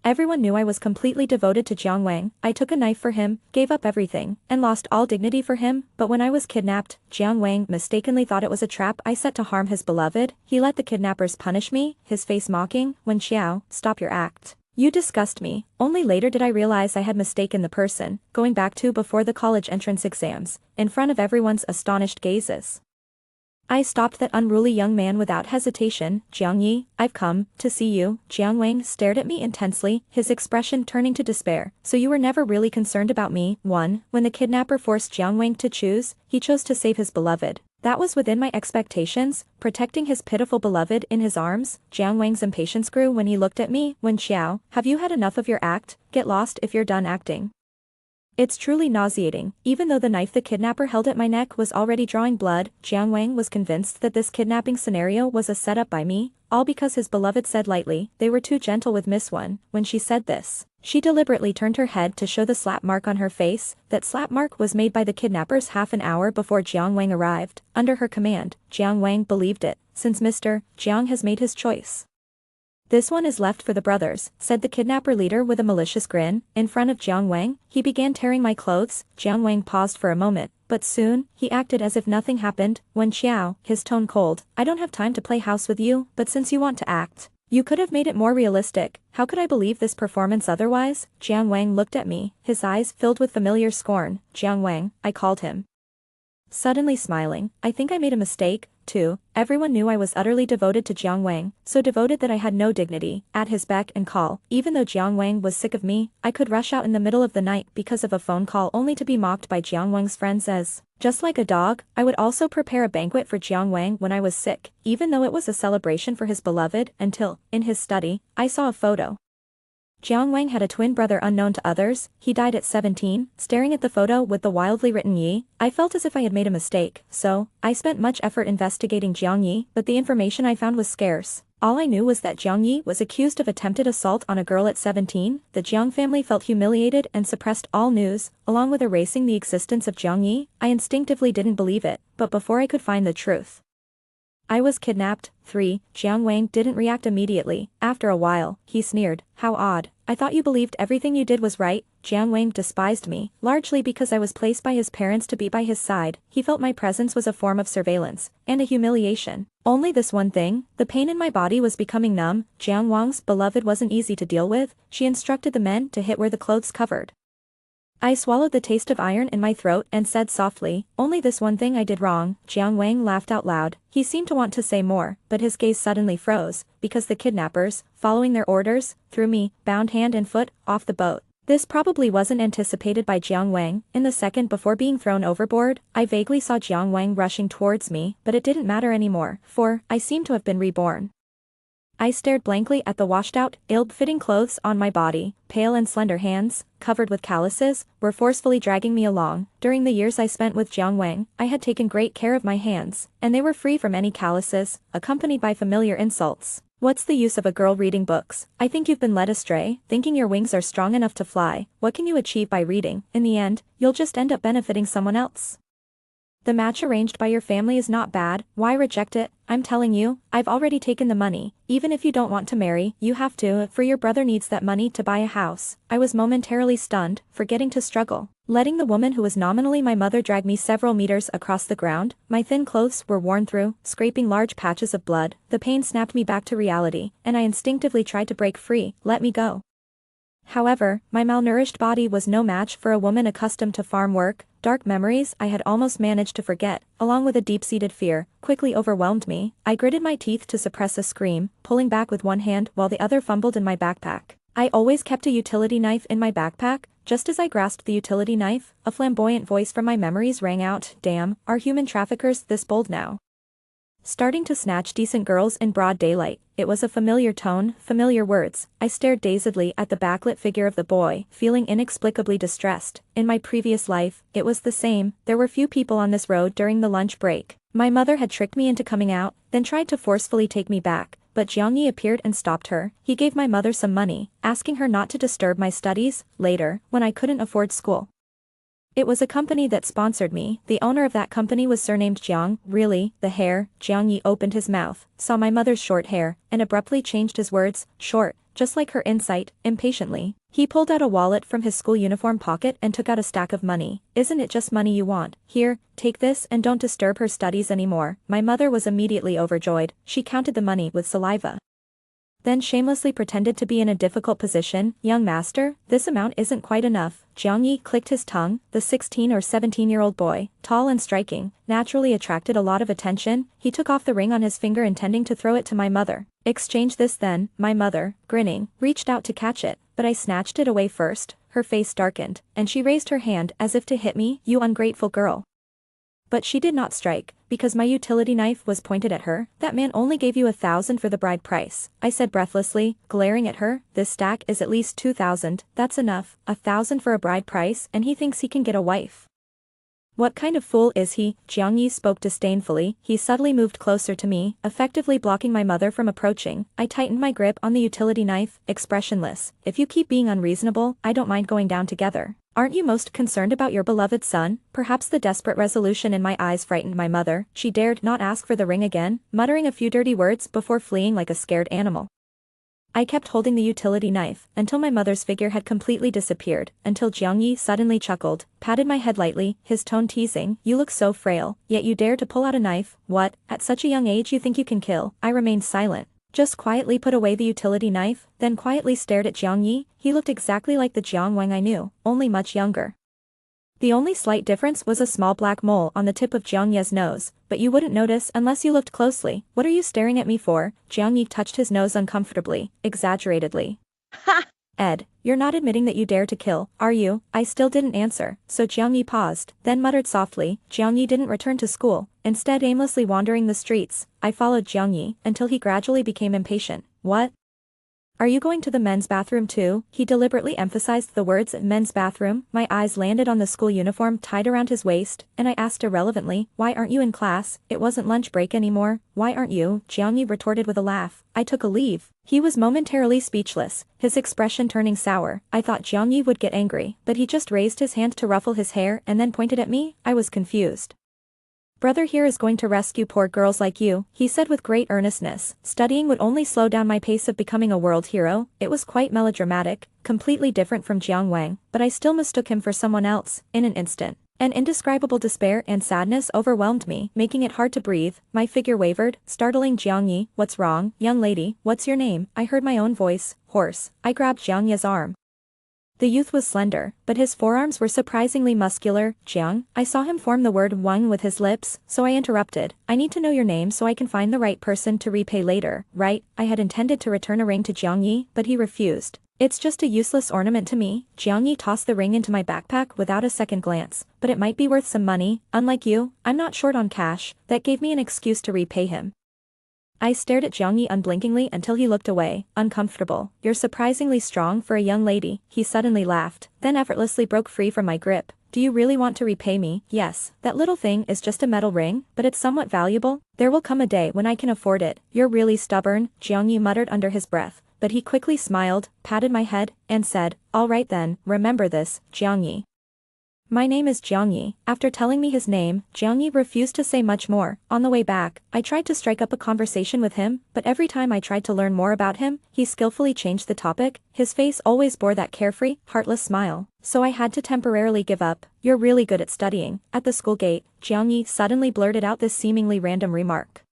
Everyone knew I was completely devoted to Jiang Wang. I took a knife for him, gave up everything, and lost all dignity for him, but when I was kidnapped, Jiang Wang mistakenly thought it was a trap I set to harm his beloved. He let the kidnappers punish me, his face mocking. Wen Xiao, stop your act. You disgust me. Only later did I realize I had mistaken the person, going back to before the college entrance exams, in front of everyone's astonished gazes. I stopped that unruly young man without hesitation. Jiang Yi, I've come to see you. Jiang Wang stared at me intensely, his expression turning to despair. So you were never really concerned about me? 1. When the kidnapper forced Jiang Wang to choose, he chose to save his beloved. That was within my expectations, protecting his pitiful beloved in his arms. Jiang Wang's impatience grew when he looked at me. Wen Xiao, have you had enough of your act? Get lost if you're done acting. It's truly nauseating. Even though the knife the kidnapper held at my neck was already drawing blood, Jiang Wang was convinced that this kidnapping scenario was a setup by me, all because his beloved said lightly, they were too gentle with Miss Wen. When she said this, she deliberately turned her head to show the slap mark on her face. That slap mark was made by the kidnappers half an hour before Jiang Wang arrived. Under her command, Jiang Wang believed it, since Mr. Jiang has made his choice. This one is left for the brothers, said the kidnapper leader with a malicious grin. In front of Jiang Wang, he began tearing my clothes. Jiang Wang paused for a moment, but soon, he acted as if nothing happened. Wen Xiao, his tone cold, I don't have time to play house with you, but since you want to act, you could have made it more realistic. How could I believe this performance otherwise? Jiang Wang looked at me, his eyes filled with familiar scorn. Jiang Wang, I called him. Suddenly smiling, I think I made a mistake, too. Everyone knew I was utterly devoted to Jiang Wang, so devoted that I had no dignity. At his beck and call, even though Jiang Wang was sick of me, I could rush out in the middle of the night because of a phone call only to be mocked by Jiang Wang's friends as, just like a dog. I would also prepare a banquet for Jiang Wang when I was sick, even though it was a celebration for his beloved, until, in his study, I saw a photo. Jiang Wang had a twin brother unknown to others. He died at 17, staring at the photo with the wildly written Yi. I felt as if I had made a mistake, so, I spent much effort investigating Jiang Yi, but the information I found was scarce. All I knew was that Jiang Yi was accused of attempted assault on a girl at 17. The Jiang family felt humiliated and suppressed all news, along with erasing the existence of Jiang Yi. I instinctively didn't believe it, but before I could find the truth, I was kidnapped. 3. Jiang Wang didn't react immediately. After a while, he sneered. How odd. I thought you believed everything you did was right. Jiang Wang despised me, largely because I was placed by his parents to be by his side. He felt my presence was a form of surveillance, and a humiliation. Only this one thing, the pain in my body was becoming numb. Jiang Wang's beloved wasn't easy to deal with. She instructed the men to hit where the clothes covered. I swallowed the taste of iron in my throat and said softly, only this one thing I did wrong. Jiang Wang laughed out loud. He seemed to want to say more, but his gaze suddenly froze, because the kidnappers, following their orders, threw me, bound hand and foot, off the boat. This probably wasn't anticipated by Jiang Wang. In the second before being thrown overboard, I vaguely saw Jiang Wang rushing towards me, but it didn't matter anymore, for I seemed to have been reborn. I stared blankly at the washed-out, ill-fitting clothes on my body. Pale and slender hands, covered with calluses, were forcefully dragging me along. During the years I spent with Jiang Wang, I had taken great care of my hands, and they were free from any calluses, accompanied by familiar insults. What's the use of a girl reading books? I think you've been led astray, thinking your wings are strong enough to fly. What can you achieve by reading? In the end, you'll just end up benefiting someone else. The match arranged by your family is not bad, why reject it? I'm telling you, I've already taken the money. Even if you don't want to marry, you have to, for your brother needs that money to buy a house. I was momentarily stunned, forgetting to struggle. Letting the woman who was nominally my mother drag me several meters across the ground, my thin clothes were worn through, scraping large patches of blood. The pain snapped me back to reality, and I instinctively tried to break free. Let me go. However, my malnourished body was no match for a woman accustomed to farm work. Dark memories I had almost managed to forget, along with a deep-seated fear, quickly overwhelmed me. I gritted my teeth to suppress a scream, pulling back with one hand while the other fumbled in my backpack. I always kept a utility knife in my backpack. Just as I grasped the utility knife, a flamboyant voice from my memories rang out. Damn, are human traffickers this bold now? Starting to snatch decent girls in broad daylight. It was a familiar tone, familiar words. I stared dazedly at the backlit figure of the boy, feeling inexplicably distressed. In my previous life, it was the same. There were few people on this road during the lunch break. My mother had tricked me into coming out, then tried to forcefully take me back, but Jiang Yi appeared and stopped her. He gave my mother some money, asking her not to disturb my studies. Later, when I couldn't afford school, it was a company that sponsored me. The owner of that company was surnamed Jiang. Really, the hair? Jiang Yi opened his mouth, saw my mother's short hair, and abruptly changed his words. Short, just like her insight, impatiently. He pulled out a wallet from his school uniform pocket and took out a stack of money. Isn't it just money you want? Here, take this and don't disturb her studies anymore. My mother was immediately overjoyed. She counted the money with saliva. Then shamelessly pretended to be in a difficult position. Young master, this amount isn't quite enough. Jiang Yi clicked his tongue. The 16 or 17-year-old boy, tall and striking, naturally attracted a lot of attention. He took off the ring on his finger intending to throw it to my mother. Exchange this then. My mother, grinning, reached out to catch it, but I snatched it away first. Her face darkened, and she raised her hand as if to hit me. You ungrateful girl. But she did not strike, because my utility knife was pointed at her. That man only gave you 1,000 for the bride price, I said breathlessly, glaring at her. This stack is at least 2,000, that's enough, 1,000 for a bride price, and he thinks he can get a wife. What kind of fool is he? Jiang Yi spoke disdainfully. He subtly moved closer to me, effectively blocking my mother from approaching. I tightened my grip on the utility knife, expressionless. If you keep being unreasonable, I don't mind going down together. Aren't you most concerned about your beloved son? Perhaps the desperate resolution in my eyes frightened my mother. She dared not ask for the ring again, muttering a few dirty words before fleeing like a scared animal. I kept holding the utility knife, until my mother's figure had completely disappeared, until Jiang Yi suddenly chuckled, patted my head lightly, his tone teasing. You look so frail, yet you dare to pull out a knife. What, at such a young age you think you can kill? I remained silent. Just quietly put away the utility knife, then quietly stared at Jiang Yi. He looked exactly like the Jiang Wang I knew, only much younger. The only slight difference was a small black mole on the tip of Jiang Ye's nose, but you wouldn't notice unless you looked closely. What are you staring at me for? Jiang Yi touched his nose uncomfortably, exaggeratedly. Ha! Ed, you're not admitting that you dare to kill, are you? I still didn't answer, so Jiang Yi paused, then muttered softly. Jiang Yi didn't return to school, instead aimlessly wandering the streets. I followed Jiang Yi, until he gradually became impatient. What? Are you going to the men's bathroom too? He deliberately emphasized the words men's bathroom. My eyes landed on the school uniform tied around his waist, and I asked irrelevantly, why aren't you in class? It wasn't lunch break anymore. Why aren't you? Jiang Yi retorted with a laugh. I took a leave. He was momentarily speechless, his expression turning sour. I thought Jiang Yi would get angry, but he just raised his hand to ruffle his hair and then pointed at me. I was confused. Brother here is going to rescue poor girls like you, he said with great earnestness. Studying would only slow down my pace of becoming a world hero. It was quite melodramatic, completely different from Jiang Wang, but I still mistook him for someone else, in an instant. An indescribable despair and sadness overwhelmed me, making it hard to breathe. My figure wavered, startling Jiang Yi. What's wrong, young lady? What's your name? I heard my own voice, hoarse. I grabbed Jiang Yi's arm. The youth was slender, but his forearms were surprisingly muscular. Jiang, I saw him form the word Wang with his lips, so I interrupted. I need to know your name so I can find the right person to repay later, right? I had intended to return a ring to Jiang Yi, but he refused. It's just a useless ornament to me. Jiang Yi tossed the ring into my backpack without a second glance. But it might be worth some money. Unlike you, I'm not short on cash. That gave me an excuse to repay him. I stared at Jiang Yi unblinkingly until he looked away, uncomfortable. You're surprisingly strong for a young lady, he suddenly laughed, then effortlessly broke free from my grip. Do you really want to repay me? Yes, that little thing is just a metal ring, but it's somewhat valuable. There will come a day when I can afford it. You're really stubborn, Jiang Yi muttered under his breath, but he quickly smiled, patted my head, and said, all right then, remember this, Jiang Yi. My name is Jiang Yi. After telling me his name, Jiang Yi refused to say much more. On the way back, I tried to strike up a conversation with him, but every time I tried to learn more about him, he skillfully changed the topic. His face always bore that carefree, heartless smile. So I had to temporarily give up. You're really good at studying. At the school gate, Jiang Yi suddenly blurted out this seemingly random remark.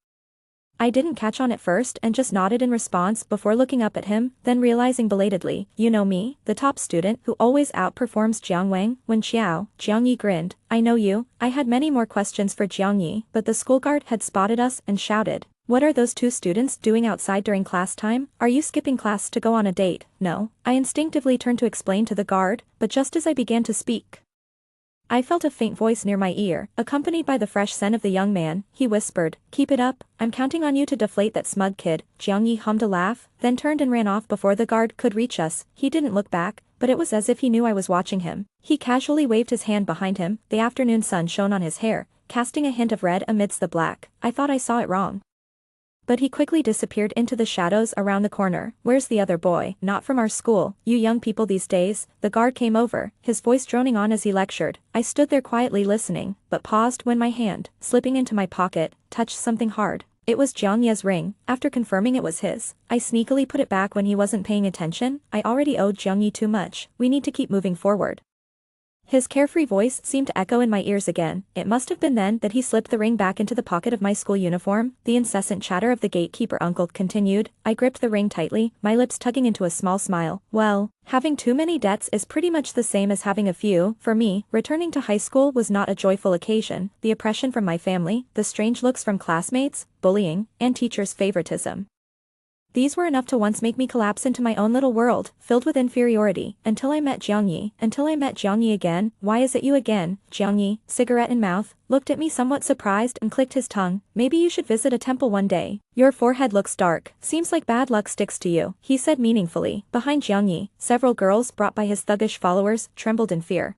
I didn't catch on at first and just nodded in response before looking up at him, then realizing belatedly, you know me, the top student who always outperforms Jiang Wang. When Jiang Yi grinned, I know you. I had many more questions for Jiang Yi, but the school guard had spotted us and shouted, what are those two students doing outside during class time? Are you skipping class to go on a date? No. I instinctively turned to explain to the guard, but just as I began to speak, I felt a faint voice near my ear, accompanied by the fresh scent of the young man. He whispered, keep it up, I'm counting on you to deflate that smug kid. Jiang Yi hummed a laugh, then turned and ran off before the guard could reach us. He didn't look back, but it was as if he knew I was watching him. He casually waved his hand behind him. The afternoon sun shone on his hair, casting a hint of red amidst the black. I thought I saw it wrong. But he quickly disappeared into the shadows around the corner. Where's the other boy? Not from our school. You young people these days. The guard came over, his voice droning on as he lectured. I stood there quietly listening, but paused when my hand, slipping into my pocket, touched something hard. It was Jiang Ye's ring. After confirming it was his, I sneakily put it back when he wasn't paying attention. I already owed Jiang Ye too much. We need to keep moving forward. His carefree voice seemed to echo in my ears again. It must have been then that he slipped the ring back into the pocket of my school uniform. The incessant chatter of the gatekeeper uncle continued. I gripped the ring tightly, my lips tugging into a small smile. Well, having too many debts is pretty much the same as having a few. For me, returning to high school was not a joyful occasion. The oppression from my family, the strange looks from classmates, bullying, and teachers' favoritism. These were enough to once make me collapse into my own little world, filled with inferiority, until I met Jiang Ye. Until I met Jiang Ye again. Why is it you again? Jiang Ye, cigarette in mouth, looked at me somewhat surprised and clicked his tongue. Maybe you should visit a temple one day. Your forehead looks dark. Seems like bad luck sticks to you, he said meaningfully. Behind Jiang Ye, several girls brought by his thuggish followers trembled in fear.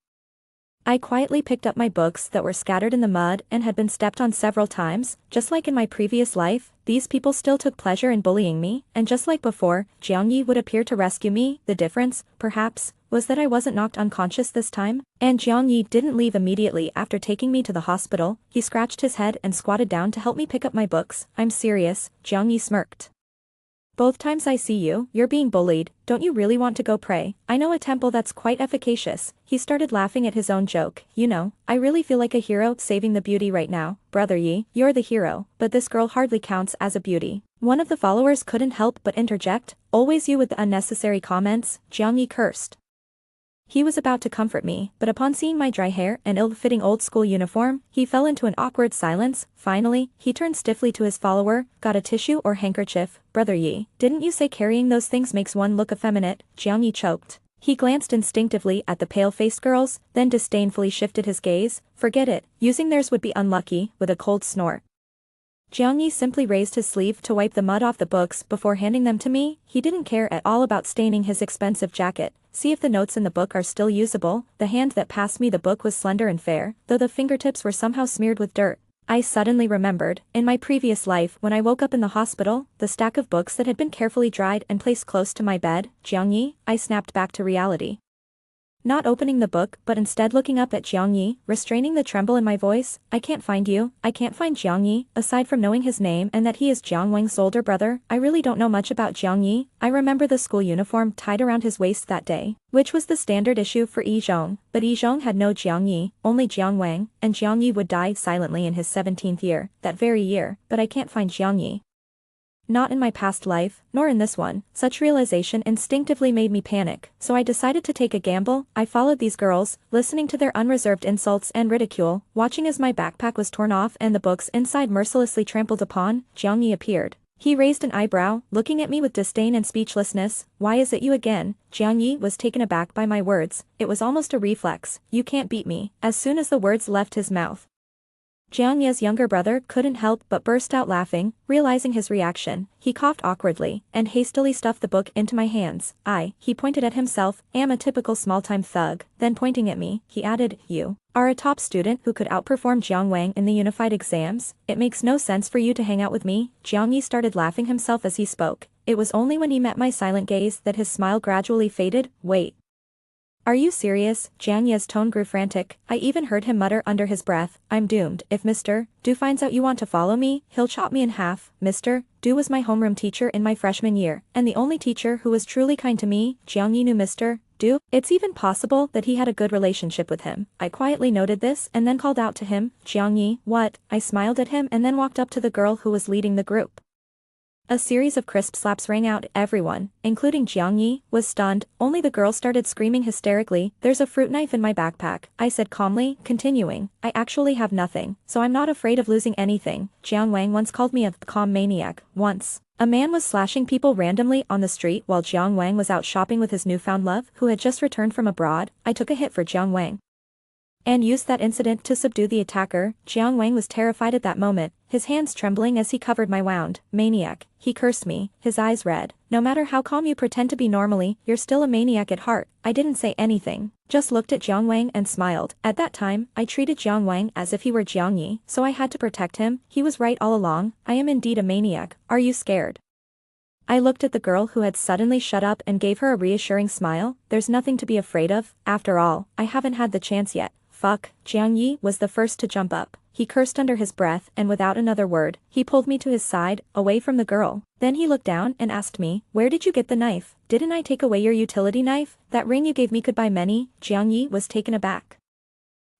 I quietly picked up my books that were scattered in the mud and had been stepped on several times. Just like in my previous life, these people still took pleasure in bullying me, and just like before, Jiang Yi would appear to rescue me. The difference, perhaps, was that I wasn't knocked unconscious this time, and Jiang Yi didn't leave immediately after taking me to the hospital. He scratched his head and squatted down to help me pick up my books. I'm serious, Jiang Yi smirked. Both times I see you, you're being bullied. Don't you really want to go pray? I know a temple that's quite efficacious. He started laughing at his own joke. You know, I really feel like a hero saving the beauty right now. Brother Yi, you're the hero, but this girl hardly counts as a beauty. One of the followers couldn't help but interject. Always you with the unnecessary comments, Jiang Yi cursed. He was about to comfort me, but upon seeing my dry hair and ill-fitting old-school uniform, he fell into an awkward silence. Finally, he turned stiffly to his follower. Got a tissue or handkerchief? Brother Yi, didn't you say carrying those things makes one look effeminate? Jiang Yi choked. He glanced instinctively at the pale-faced girls, then disdainfully shifted his gaze. Forget it, using theirs would be unlucky, with a cold snort. Jiang Yi simply raised his sleeve to wipe the mud off the books before handing them to me. He didn't care at all about staining his expensive jacket. See if the notes in the book are still usable. The hand that passed me the book was slender and fair, though the fingertips were somehow smeared with dirt. I suddenly remembered, in my previous life when I woke up in the hospital, the stack of books that had been carefully dried and placed close to my bed. Jiang Yi, I snapped back to reality. Not opening the book but instead looking up at Jiang Yi, restraining the tremble in my voice. I can't find you. I can't find Jiang Yi. Aside from knowing his name and that he is Jiang Wang's older brother, I really don't know much about Jiang Yi. I remember the school uniform tied around his waist that day, which was the standard issue for Yi Zhong, but Yi Zhong had no Jiang Yi, only Jiang Wang, and Jiang Yi would die silently in his 17th year, that very year, but I can't find Jiang Yi. Not in my past life, nor in this one. Such realization instinctively made me panic, so I decided to take a gamble. I followed these girls, listening to their unreserved insults and ridicule, watching as my backpack was torn off and the books inside mercilessly trampled upon. Jiang Yi appeared. He raised an eyebrow, looking at me with disdain and speechlessness. Why is it you again? Jiang Yi was taken aback by my words. It was almost a reflex. You can't beat me. As soon as the words left his mouth, Jiang Ye's younger brother couldn't help but burst out laughing. Realizing his reaction, he coughed awkwardly, and hastily stuffed the book into my hands. He pointed at himself, am a typical small-time thug. Then pointing at me, he added, you are a top student who could outperform Jiang Wang in the unified exams. It makes no sense for you to hang out with me. Jiang Yi started laughing himself as he spoke. It was only when he met my silent gaze that his smile gradually faded. Wait. Are you serious? Jiang Ye's tone grew frantic. I even heard him mutter under his breath, I'm doomed. If Mr. Du finds out you want to follow me, he'll chop me in half. Mr. Du was my homeroom teacher in my freshman year, and the only teacher who was truly kind to me. Jiang Yi knew Mr. Du. It's even possible that he had a good relationship with him. I quietly noted this and then called out to him, Jiang Yi, what? I smiled at him and then walked up to the girl who was leading the group. A series of crisp slaps rang out. Everyone, including Jiang Yi, was stunned. Only the girl started screaming hysterically. There's a fruit knife in my backpack, I said calmly, continuing. I actually have nothing, so I'm not afraid of losing anything. Jiang Wang once called me a calm maniac. Once, a man was slashing people randomly on the street while Jiang Wang was out shopping with his newfound love, who had just returned from abroad. I took a hit for Jiang Wang and used that incident to subdue the attacker. Jiang Wang was terrified at that moment, his hands trembling as he covered my wound. Maniac, he cursed me, his eyes red. No matter how calm you pretend to be normally, you're still a maniac at heart. I didn't say anything, just looked at Jiang Wang and smiled. At that time, I treated Jiang Wang as if he were Jiang Yi, so I had to protect him. He was right all along. I am indeed a maniac. Are you scared? I looked at the girl who had suddenly shut up and gave her a reassuring smile. There's nothing to be afraid of. After all, I haven't had the chance yet. fuck, Jiang Yi was the first to jump up. He cursed under his breath and without another word, he pulled me to his side, away from the girl. Then he looked down and asked me, where did you get the knife? Didn't I take away your utility knife? That ring you gave me could buy many. Jiang Yi was taken aback,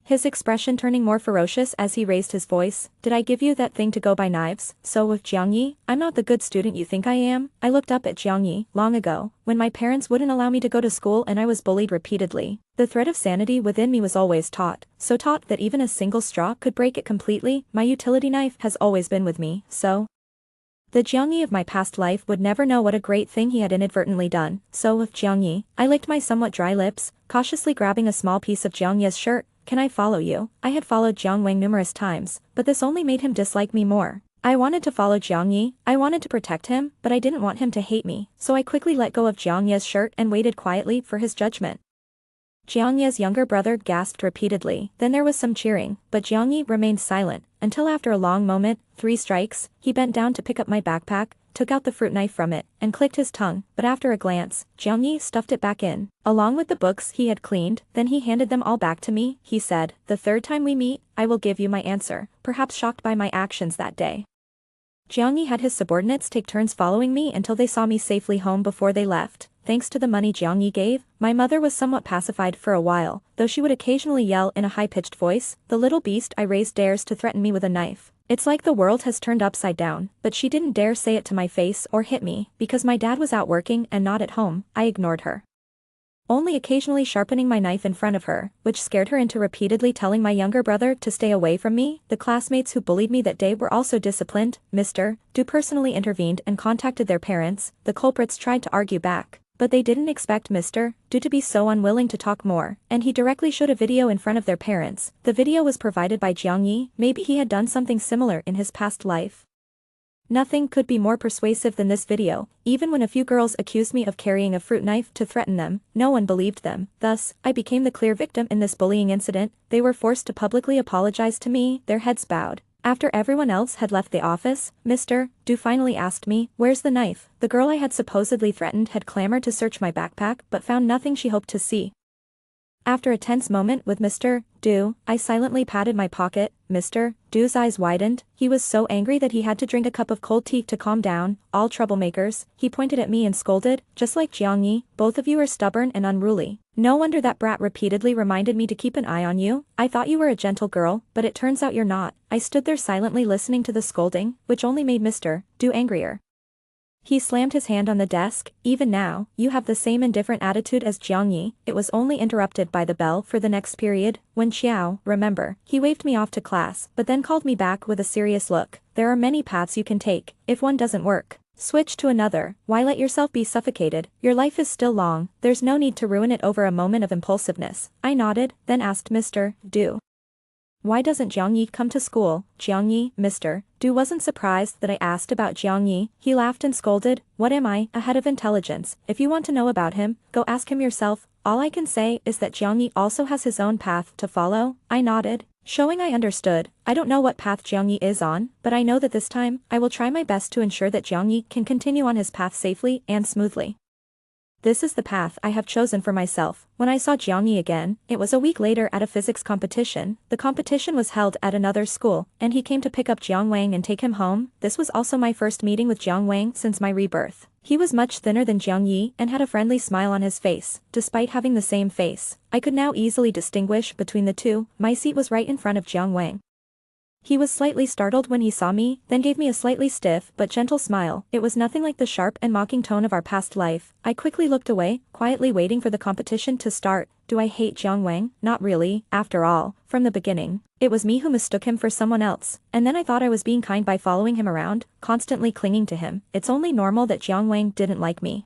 his expression turning more ferocious as he raised his voice. Did I give you that thing to go buy knives? So with Jiang Yi, I'm not the good student you think I am. I looked up at Jiang Yi, long ago, when my parents wouldn't allow me to go to school and I was bullied repeatedly. The thread of sanity within me was always taut, so taut that even a single straw could break it completely. My utility knife has always been with me, so the Jiang Yi of my past life would never know what a great thing he had inadvertently done. So with Jiang Yi, I licked my somewhat dry lips, cautiously grabbing a small piece of Jiang Yi's shirt. Can I follow you? I had followed Jiang Wang numerous times, but this only made him dislike me more. I wanted to follow Jiang Yi, I wanted to protect him, but I didn't want him to hate me, so I quickly let go of Jiang Yi's shirt and waited quietly for his judgment. Jiang Yi's younger brother gasped repeatedly. Then there was some cheering, but Jiang Yi remained silent, until after a long moment, 3 strikes, he bent down to pick up my backpack, took out the fruit knife from it, and clicked his tongue, but after a glance, Jiang Yi stuffed it back in, along with the books he had cleaned. Then he handed them all back to me. He said, the third time we meet, I will give you my answer, perhaps shocked by my actions that day. Jiang Yi had his subordinates take turns following me until they saw me safely home before they left. Thanks to the money Jiang Yi gave, my mother was somewhat pacified for a while, though she would occasionally yell in a high-pitched voice, the little beast I raised dares to threaten me with a knife. It's like the world has turned upside down, but she didn't dare say it to my face or hit me, because my dad was out working and not at home. I ignored her, only occasionally sharpening my knife in front of her, which scared her into repeatedly telling my younger brother to stay away from me. The classmates who bullied me that day were also disciplined. Mr. Du personally intervened and contacted their parents. The culprits tried to argue back, but they didn't expect Mr. Du to be so unwilling to talk more, and he directly showed a video in front of their parents. The video was provided by Jiang Yi. Maybe he had done something similar in his past life. Nothing could be more persuasive than this video. Even when a few girls accused me of carrying a fruit knife to threaten them, no one believed them. Thus, I became the clear victim in this bullying incident. They were forced to publicly apologize to me, their heads bowed. After everyone else had left the office, Mr. Du finally asked me, where's the knife? The girl I had supposedly threatened had clamored to search my backpack but found nothing she hoped to see. After a tense moment with Mr. Du, I silently patted my pocket. Mr. Du's eyes widened. He was so angry that he had to drink a cup of cold tea to calm down. All troublemakers. He pointed at me and scolded, just like Jiang Yi, both of you are stubborn and unruly. No wonder that brat repeatedly reminded me to keep an eye on you. I thought you were a gentle girl, but it turns out you're not. I stood there silently listening to the scolding, which only made Mr. Du angrier. He slammed his hand on the desk. Even now, you have the same indifferent attitude as Jiang Yi. It was only interrupted by the bell for the next period, when Xiao, remember, he waved me off to class, but then called me back with a serious look. There are many paths you can take. If one doesn't work, switch to another. Why let yourself be suffocated? Your life is still long. There's no need to ruin it over a moment of impulsiveness. I nodded, then asked Mr. Du, why doesn't Jiang Yi come to school? Jiang Yi, Mr. Du wasn't surprised that I asked about Jiang Yi. He laughed and scolded, what am I, a head of intelligence? If you want to know about him, go ask him yourself. All I can say is that Jiang Yi also has his own path to follow. I nodded, showing I understood. I don't know what path Jiang Yi is on, but I know that this time, I will try my best to ensure that Jiang Yi can continue on his path safely and smoothly. This is the path I have chosen for myself. When I saw Jiang Yi again, it was a week later at a physics competition. The competition was held at another school, and he came to pick up Jiang Wang and take him home. This was also my first meeting with Jiang Wang since my rebirth. He was much thinner than Jiang Yi and had a friendly smile on his face. Despite having the same face, I could now easily distinguish between the two. My seat was right in front of Jiang Wang. He was slightly startled when he saw me, then gave me a slightly stiff but gentle smile. It was nothing like the sharp and mocking tone of our past life. I quickly looked away, quietly waiting for the competition to start. Do I hate Jiang Wang? Not really. After all, from the beginning, it was me who mistook him for someone else, and then I thought I was being kind by following him around, constantly clinging to him. It's only normal that Jiang Wang didn't like me.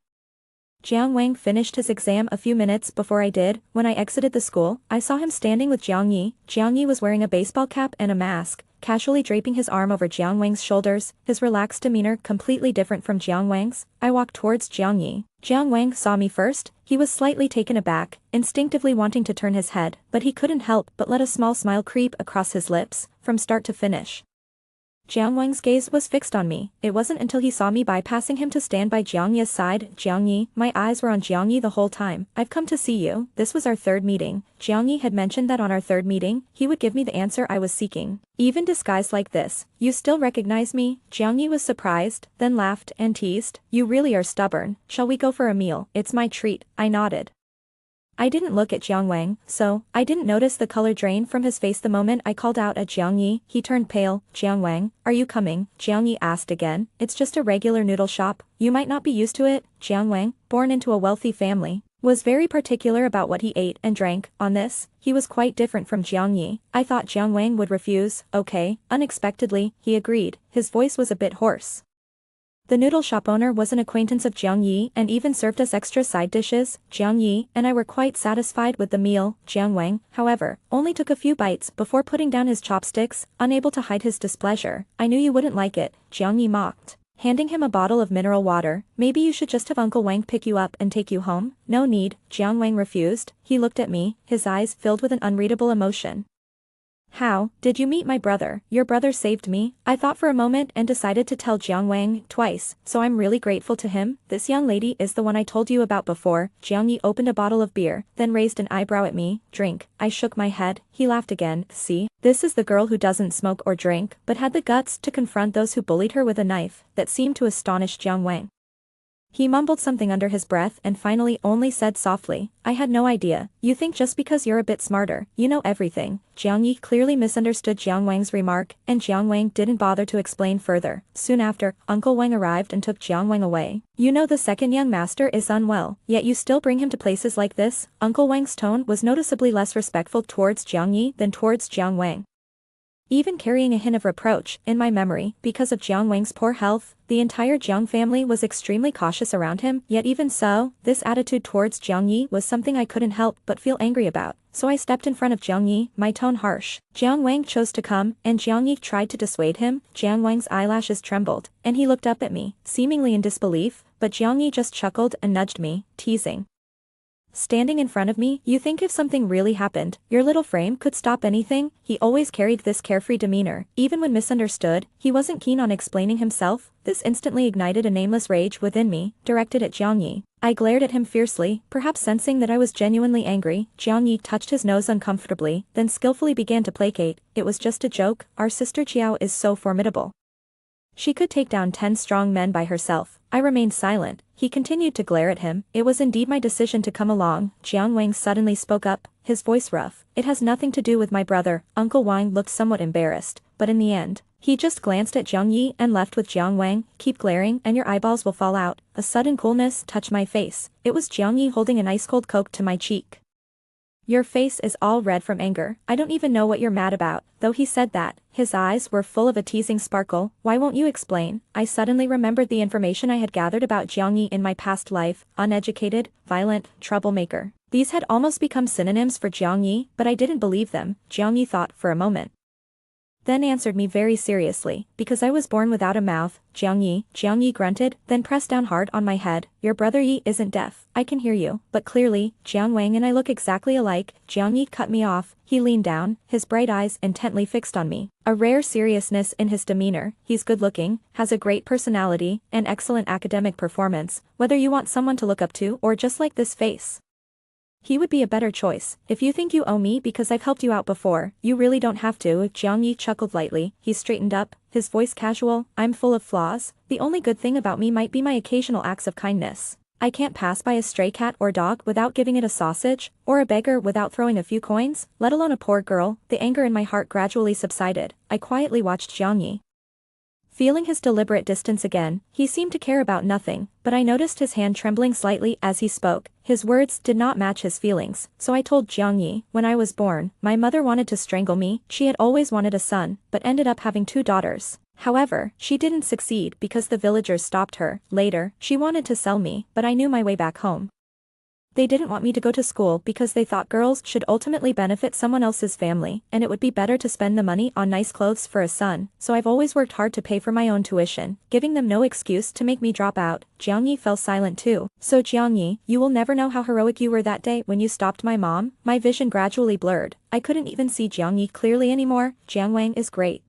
Jiang Wang finished his exam a few minutes before I did. When I exited the school, I saw him standing with Jiang Yi. Jiang Yi was wearing a baseball cap and a mask, casually draping his arm over Jiang Wang's shoulders, his relaxed demeanor completely different from Jiang Wang's. I walked towards Jiang Yi. Jiang Wang saw me first. He was slightly taken aback, instinctively wanting to turn his head, but he couldn't help but let a small smile creep across his lips, from start to finish. Jiang Wang's gaze was fixed on me. It wasn't until he saw me bypassing him to stand by Jiang Yi's side. Jiang Yi, my eyes were on Jiang Yi the whole time. I've come to see you. This was our third meeting. Jiang Yi had mentioned that on our third meeting, he would give me the answer I was seeking. Even disguised like this, you still recognize me? Jiang Yi was surprised, then laughed and teased. You really are stubborn. Shall we go for a meal? It's my treat. I nodded. I didn't look at Jiang Wang, so I didn't notice the color drain from his face the moment I called out at Jiang Yi. He turned pale. Jiang Wang, are you coming? Jiang Yi asked again. It's just a regular noodle shop. You might not be used to it. Jiang Wang, born into a wealthy family, was very particular about what he ate and drank. On this, he was quite different from Jiang Yi. I thought Jiang Wang would refuse. Okay. Unexpectedly, he agreed. His voice was a bit hoarse. The noodle shop owner was an acquaintance of Jiang Yi and even served us extra side dishes. Jiang Yi and I were quite satisfied with the meal. Jiang Wang, however, only took a few bites before putting down his chopsticks, unable to hide his displeasure. I knew you wouldn't like it, Jiang Yi mocked, handing him a bottle of mineral water. Maybe you should just have Uncle Wang pick you up and take you home. No need, Jiang Wang refused. He looked at me, his eyes filled with an unreadable emotion. How did you meet my brother? Your brother saved me. I thought for a moment and decided to tell Jiang Wang twice, so I'm really grateful to him. This young lady is the one I told you about before. Jiang Yi opened a bottle of beer, then raised an eyebrow at me. Drink. I shook my head. He laughed again. See, this is the girl who doesn't smoke or drink, but had the guts to confront those who bullied her with a knife. That seemed to astonish Jiang Wang. He mumbled something under his breath and finally only said softly, I had no idea. You think just because you're a bit smarter, you know everything. Jiang Yi clearly misunderstood Jiang Wang's remark, and Jiang Wang didn't bother to explain further. Soon after, Uncle Wang arrived and took Jiang Wang away. You know the second young master is unwell, yet you still bring him to places like this? Uncle Wang's tone was noticeably less respectful towards Jiang Yi than towards Jiang Wang, even carrying a hint of reproach. In my memory, because of Jiang Wang's poor health, the entire Jiang family was extremely cautious around him. Yet even so, this attitude towards Jiang Yi was something I couldn't help but feel angry about. So I stepped in front of Jiang Yi, my tone harsh. Jiang Wang chose to come, and Jiang Yi tried to dissuade him. Jiang Wang's eyelashes trembled, and he looked up at me, seemingly in disbelief, but Jiang Yi just chuckled and nudged me, teasing. Standing in front of me, you think if something really happened, your little frame could stop anything? He always carried this carefree demeanor. Even when misunderstood, he wasn't keen on explaining himself. This instantly ignited a nameless rage within me, directed at Jiang Yi. I glared at him fiercely, perhaps sensing that I was genuinely angry. Jiang Yi touched his nose uncomfortably, then skillfully began to placate. It was just a joke. Our sister Jiao is so formidable. She could take down 10 strong men by herself. I remained silent. He continued to glare at him. It was indeed my decision to come along. Jiang Wang suddenly spoke up, his voice rough. It has nothing to do with my brother. Uncle Wang looked somewhat embarrassed, but in the end, he just glanced at Jiang Yi and left with Jiang Wang. Keep glaring and your eyeballs will fall out. A sudden coolness touched my face. It was Jiang Yi holding an ice-cold Coke to my cheek. Your face is all red from anger. I don't even know what you're mad about. Though he said that, his eyes were full of a teasing sparkle. Why won't you explain? I suddenly remembered the information I had gathered about Jiang Yi in my past life. Uneducated, violent, troublemaker. These had almost become synonyms for Jiang Yi, but I didn't believe them. Jiang Yi thought for a moment, then answered me very seriously, because I was born without a mouth. Jiang Yi grunted, then pressed down hard on my head. Your brother Yi isn't deaf. I can hear you, but clearly, Jiang Wang and I look exactly alike. Jiang Yi cut me off. He leaned down, his bright eyes intently fixed on me. A rare seriousness in his demeanor. He's good-looking, has a great personality, and excellent academic performance. Whether you want someone to look up to or just like this face, he would be a better choice. If you think you owe me because I've helped you out before, you really don't have to. Jiang Yi chuckled lightly. He straightened up, his voice casual. I'm full of flaws. The only good thing about me might be my occasional acts of kindness. I can't pass by a stray cat or dog without giving it a sausage, or a beggar without throwing a few coins, let alone a poor girl. The anger in my heart gradually subsided. I quietly watched Jiang Yi. Feeling his deliberate distance again, he seemed to care about nothing, but I noticed his hand trembling slightly as he spoke. His words did not match his feelings, so I told Jiang Yi, when I was born, my mother wanted to strangle me. She had always wanted a son, but ended up having 2 daughters. However, she didn't succeed because the villagers stopped her. Later, she wanted to sell me, but I knew my way back home. They didn't want me to go to school because they thought girls should ultimately benefit someone else's family, and it would be better to spend the money on nice clothes for a son, so I've always worked hard to pay for my own tuition, giving them no excuse to make me drop out. Jiang Yi fell silent too. So Jiang Yi, you will never know how heroic you were that day when you stopped my mom. My vision gradually blurred. I couldn't even see Jiang Yi clearly anymore. Jiang Wang is great.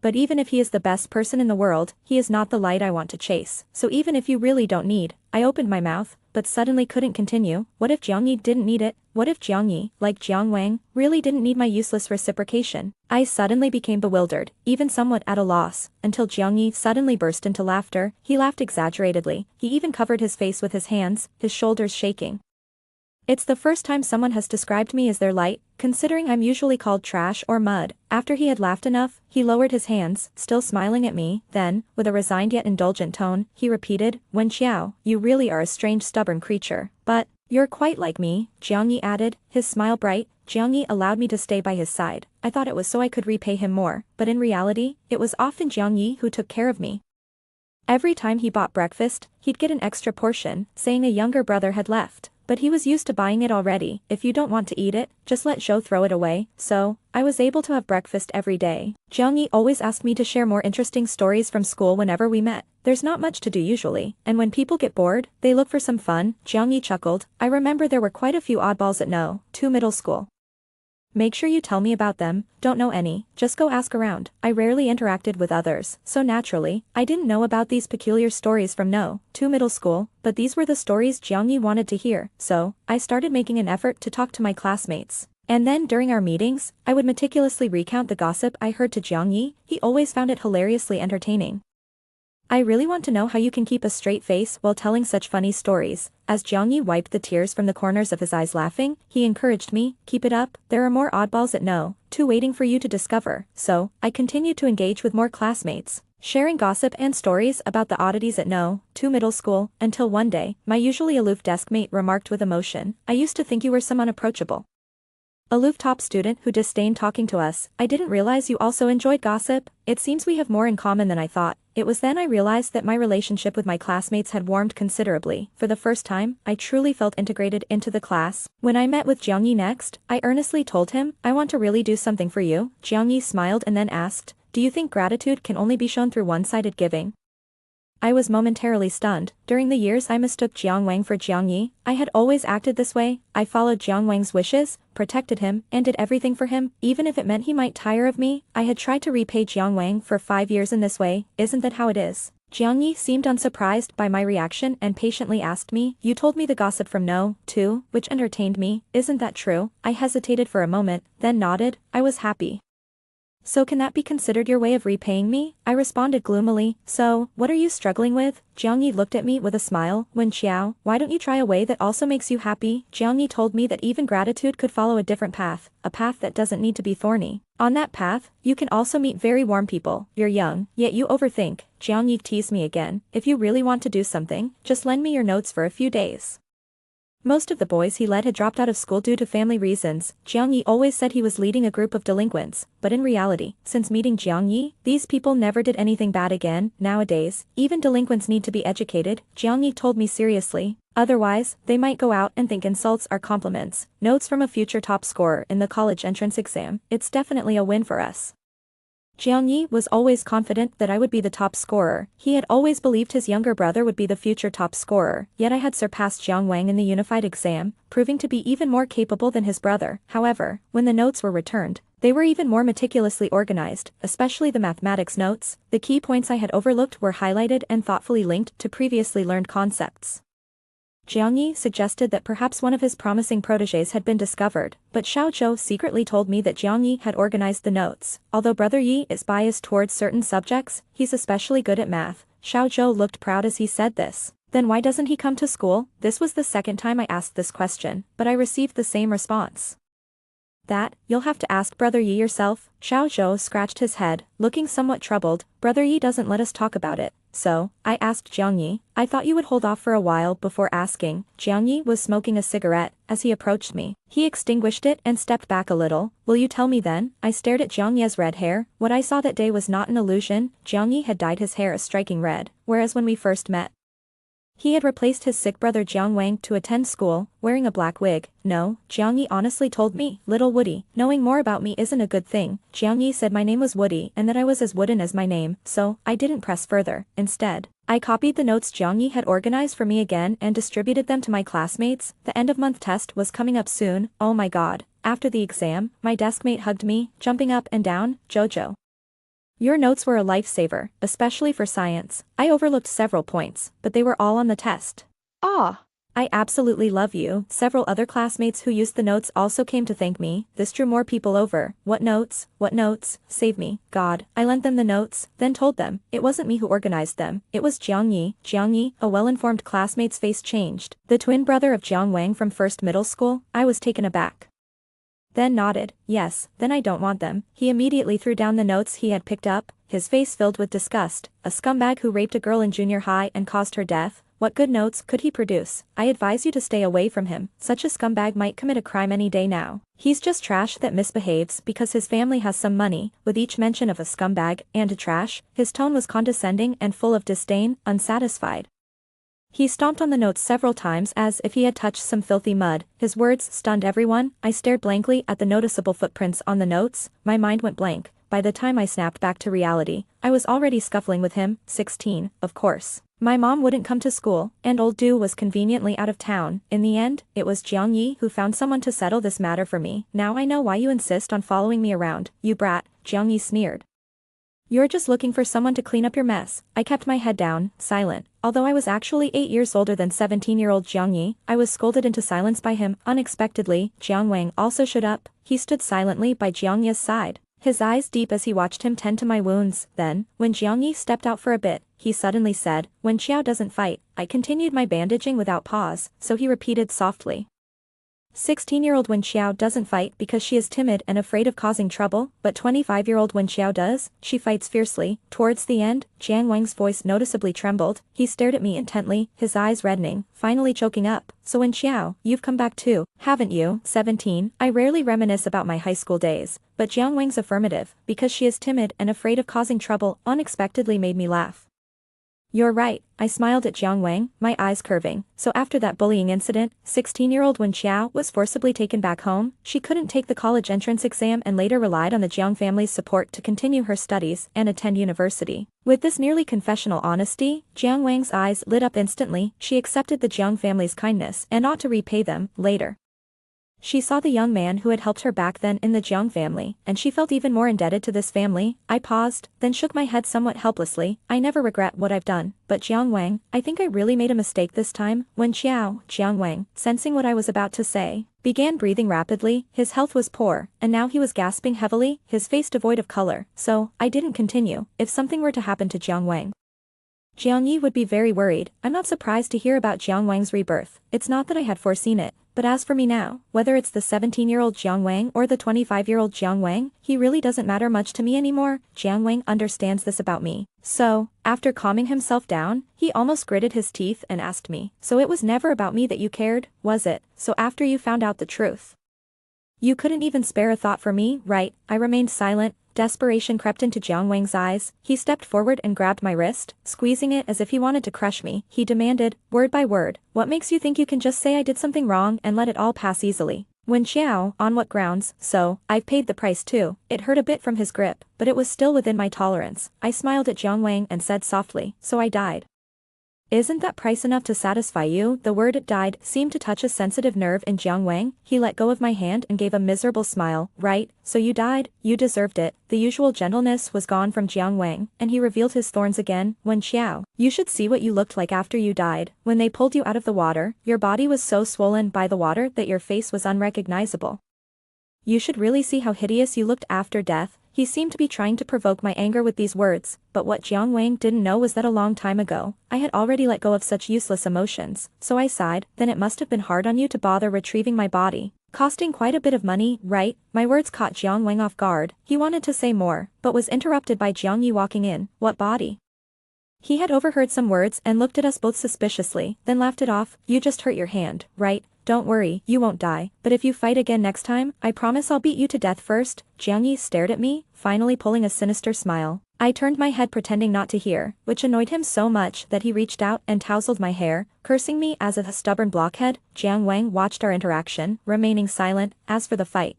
but even if he is the best person in the world, he is not the light I want to chase. So even if you really don't need, I opened my mouth, but suddenly couldn't continue. What if Jiang Yi didn't need it? What if Jiang Yi, like Jiang Wang, really didn't need my useless reciprocation? I suddenly became bewildered, even somewhat at a loss, until Jiang Yi suddenly burst into laughter. He laughed exaggeratedly. He even covered his face with his hands, his shoulders shaking. It's the first time someone has described me as their light, considering I'm usually called trash or mud. After he had laughed enough, he lowered his hands, still smiling at me, then, with a resigned yet indulgent tone, he repeated, Wen Xiao, you really are a strange stubborn creature. But, you're quite like me, Jiang Yi added, his smile bright. Jiang Yi allowed me to stay by his side. I thought it was so I could repay him more, but in reality, it was often Jiang Yi who took care of me. Every time he bought breakfast, he'd get an extra portion, saying a younger brother had left. But he was used to buying it already. If you don't want to eat it, just let Zhou throw it away. So, I was able to have breakfast every day. Jiang Yi always asked me to share more interesting stories from school whenever we met. There's not much to do usually, and when people get bored, they look for some fun. Jiang Yi chuckled. I remember there were quite a few oddballs at No. 2 middle school. Make sure you tell me about them. Don't know any, just go ask around. I rarely interacted with others, so naturally, I didn't know about these peculiar stories from No. 2 middle school, but these were the stories Jiang Yi wanted to hear, so, I started making an effort to talk to my classmates. And then during our meetings, I would meticulously recount the gossip I heard to Jiang Yi. He always found it hilariously entertaining. I really want to know how you can keep a straight face while telling such funny stories. As Jiang Yi wiped the tears from the corners of his eyes laughing, he encouraged me, keep it up, there are more oddballs at No. 2 waiting for you to discover. So, I continued to engage with more classmates, sharing gossip and stories about the oddities at No. 2 middle school, until one day, my usually aloof deskmate remarked with emotion, I used to think you were some unapproachable aloof top student who disdained talking to us. I didn't realize you also enjoyed gossip. It seems we have more in common than I thought. It was then I realized that my relationship with my classmates had warmed considerably. For the first time, I truly felt integrated into the class. When I met with Jiang Yi next, I earnestly told him, I want to really do something for you. Jiang Yi smiled and then asked, do you think gratitude can only be shown through one-sided giving? I was momentarily stunned. During the years I mistook Jiang Wang for Jiang Yi, I had always acted this way. I followed Jiang Wang's wishes, protected him, and did everything for him, even if it meant he might tire of me. I had tried to repay Jiang Wang for 5 years in this way. Isn't that how it is? Jiang Yi seemed unsurprised by my reaction and patiently asked me, you told me the gossip from No. 2, which entertained me. Isn't that true? I hesitated for a moment, then nodded. I was happy. So can that be considered your way of repaying me? I responded gloomily. So, what are you struggling with? Jiang Yi looked at me with a smile. Wen Xiao, why don't you try a way that also makes you happy? Jiang Yi told me that even gratitude could follow a different path, a path that doesn't need to be thorny. On that path, you can also meet very warm people. You're young, yet you overthink. Jiang Yi teased me again. If you really want to do something, just lend me your notes for a few days. Most of the boys he led had dropped out of school due to family reasons. Jiang Yi always said he was leading a group of delinquents, but in reality, since meeting Jiang Yi, these people never did anything bad again. Nowadays, even delinquents need to be educated, Jiang Yi told me seriously. Otherwise, they might go out and think insults are compliments. Notes from a future top scorer in the college entrance exam. It's definitely a win for us. Jiang Yi was always confident that I would be the top scorer. He had always believed his younger brother would be the future top scorer, yet I had surpassed Jiang Wang in the unified exam, proving to be even more capable than his brother. However, when the notes were returned, they were even more meticulously organized, especially the mathematics notes. The key points I had overlooked were highlighted and thoughtfully linked to previously learned concepts. Jiang Yi suggested that perhaps one of his promising protégés had been discovered, but Xiao Zhou secretly told me that Jiang Yi had organized the notes. Although Brother Yi is biased towards certain subjects, he's especially good at math. Xiao Zhou looked proud as he said this. Then why doesn't he come to school? This was the second time I asked this question, but I received the same response. That, you'll have to ask Brother Yi yourself. Xiao Zhou scratched his head, looking somewhat troubled. Brother Yi doesn't let us talk about it. So, I asked Jiang Yi. I thought you would hold off for a while before asking. Jiang Yi was smoking a cigarette as he approached me. He extinguished it and stepped back a little. Will you tell me then? I stared at Jiang Yi's red hair. What I saw that day was not an illusion. Jiang Yi had dyed his hair a striking red, whereas when we first met, he had replaced his sick brother Jiang Wang to attend school, wearing a black wig. No, Jiang Yi honestly told me, little Woody, knowing more about me isn't a good thing. Jiang Yi said my name was Woody and that I was as wooden as my name, so, I didn't press further. Instead, I copied the notes Jiang Yi had organized for me again and distributed them to my classmates. The end-of-month test was coming up soon. Oh my god. After the exam, my deskmate hugged me, jumping up and down. Jojo, Your notes were a lifesaver, especially for science. I overlooked several points, but they were all on the test. Ah, I absolutely love you. Several other classmates who used the notes also came to thank me. This drew more people over. What notes? What notes? Save me, God. I lent them the notes, then told them. It wasn't me who organized them. It was Jiang Yi. Jiang Yi, a well-informed classmate's face changed. The twin brother of Jiang Wang from first middle school. I was taken aback. Then nodded. Yes, then I don't want them. He immediately threw down the notes he had picked up, his face filled with disgust. A scumbag who raped a girl in junior high and caused her death. What good notes could he produce? I advise you to stay away from him. Such a scumbag might commit a crime any day now. He's just trash that misbehaves because his family has some money. With each mention of a scumbag and a trash, his tone was condescending and full of disdain, unsatisfied. He stomped on the notes several times as if he had touched some filthy mud. His words stunned everyone. I stared blankly at the noticeable footprints on the notes. My mind went blank. By the time I snapped back to reality, I was already scuffling with him, 16, of course. My mom wouldn't come to school, and old Du was conveniently out of town. In the end, it was Jiang Yi who found someone to settle this matter for me. Now I know why you insist on following me around, you brat, Jiang Yi sneered. You're just looking for someone to clean up your mess. I kept my head down, silent. Although I was actually 8 years older than 17-year-old Jiang Yi, I was scolded into silence by him. Unexpectedly, Jiang Wang also stood up. He stood silently by Jiang Yi's side, his eyes deep as he watched him tend to my wounds. Then, when Jiang Yi stepped out for a bit, he suddenly said, "When Xiao doesn't fight." I continued my bandaging without pause, so he repeated softly. 16-year-old Wen Xiao doesn't fight because she is timid and afraid of causing trouble, but 25-year-old Wen Xiao does, she fights fiercely. Towards the end, Jiang Wang's voice noticeably trembled. He stared at me intently, his eyes reddening, finally choking up. So Wen Xiao, you've come back too, haven't you? 17, I rarely reminisce about my high school days, but Jiang Wang's affirmative, because she is timid and afraid of causing trouble, unexpectedly made me laugh. You're right, I smiled at Jiang Wang, my eyes curving. So after that bullying incident, 16-year-old Wen Xiao was forcibly taken back home. She couldn't take the college entrance exam and later relied on the Jiang family's support to continue her studies and attend university. With this nearly confessional honesty, Jiang Wang's eyes lit up instantly. She accepted the Jiang family's kindness and ought to repay them later. She saw the young man who had helped her back then in the Jiang family, and she felt even more indebted to this family. I paused, then shook my head somewhat helplessly. I never regret what I've done, but Jiang Wang, I think I really made a mistake this time. Wen Xiao, Jiang Wang, sensing what I was about to say, began breathing rapidly. His health was poor, and now he was gasping heavily, his face devoid of color. So, I didn't continue. If something were to happen to Jiang Wang, Jiang Yi would be very worried. I'm not surprised to hear about Jiang Wang's rebirth. It's not that I had foreseen it. But as for me now, whether it's the 17-year-old Jiang Wang or the 25-year-old Jiang Wang, he really doesn't matter much to me anymore. Jiang Wang understands this about me. So, after calming himself down, he almost gritted his teeth and asked me, so it was never about me that you cared, was it? So after you found out the truth, you couldn't even spare a thought for me, right? I remained silent. Desperation crept into Jiang Wang's eyes. He stepped forward and grabbed my wrist, squeezing it as if he wanted to crush me. He demanded, word by word, what makes you think you can just say I did something wrong and let it all pass easily? Wen Xiao, on what grounds? So, I've paid the price too. It hurt a bit from his grip, but it was still within my tolerance. I smiled at Jiang Wang and said softly, so I died. Isn't that price enough to satisfy you? The word died seemed to touch a sensitive nerve in Jiang Wang. He let go of my hand and gave a miserable smile. Right, so you died, you deserved it. The usual gentleness was gone from Jiang Wang, and he revealed his thorns again. Wen Xiao, you should see what you looked like after you died. When they pulled you out of the water, your body was so swollen by the water that your face was unrecognizable. You should really see how hideous you looked after death. He seemed to be trying to provoke my anger with these words, but what Jiang Wang didn't know was that a long time ago, I had already let go of such useless emotions. So I sighed, then it must have been hard on you to bother retrieving my body. Costing quite a bit of money, right? My words caught Jiang Wang off guard. He wanted to say more, but was interrupted by Jiang Yi walking in. What body? He had overheard some words and looked at us both suspiciously, then laughed it off. You just hurt your hand, right? Don't worry, you won't die, but if you fight again next time, I promise I'll beat you to death first. Jiang Yi stared at me, finally pulling a sinister smile. I turned my head pretending not to hear, which annoyed him so much that he reached out and tousled my hair, cursing me as a stubborn blockhead. Jiang Wang watched our interaction, remaining silent. As for the fight,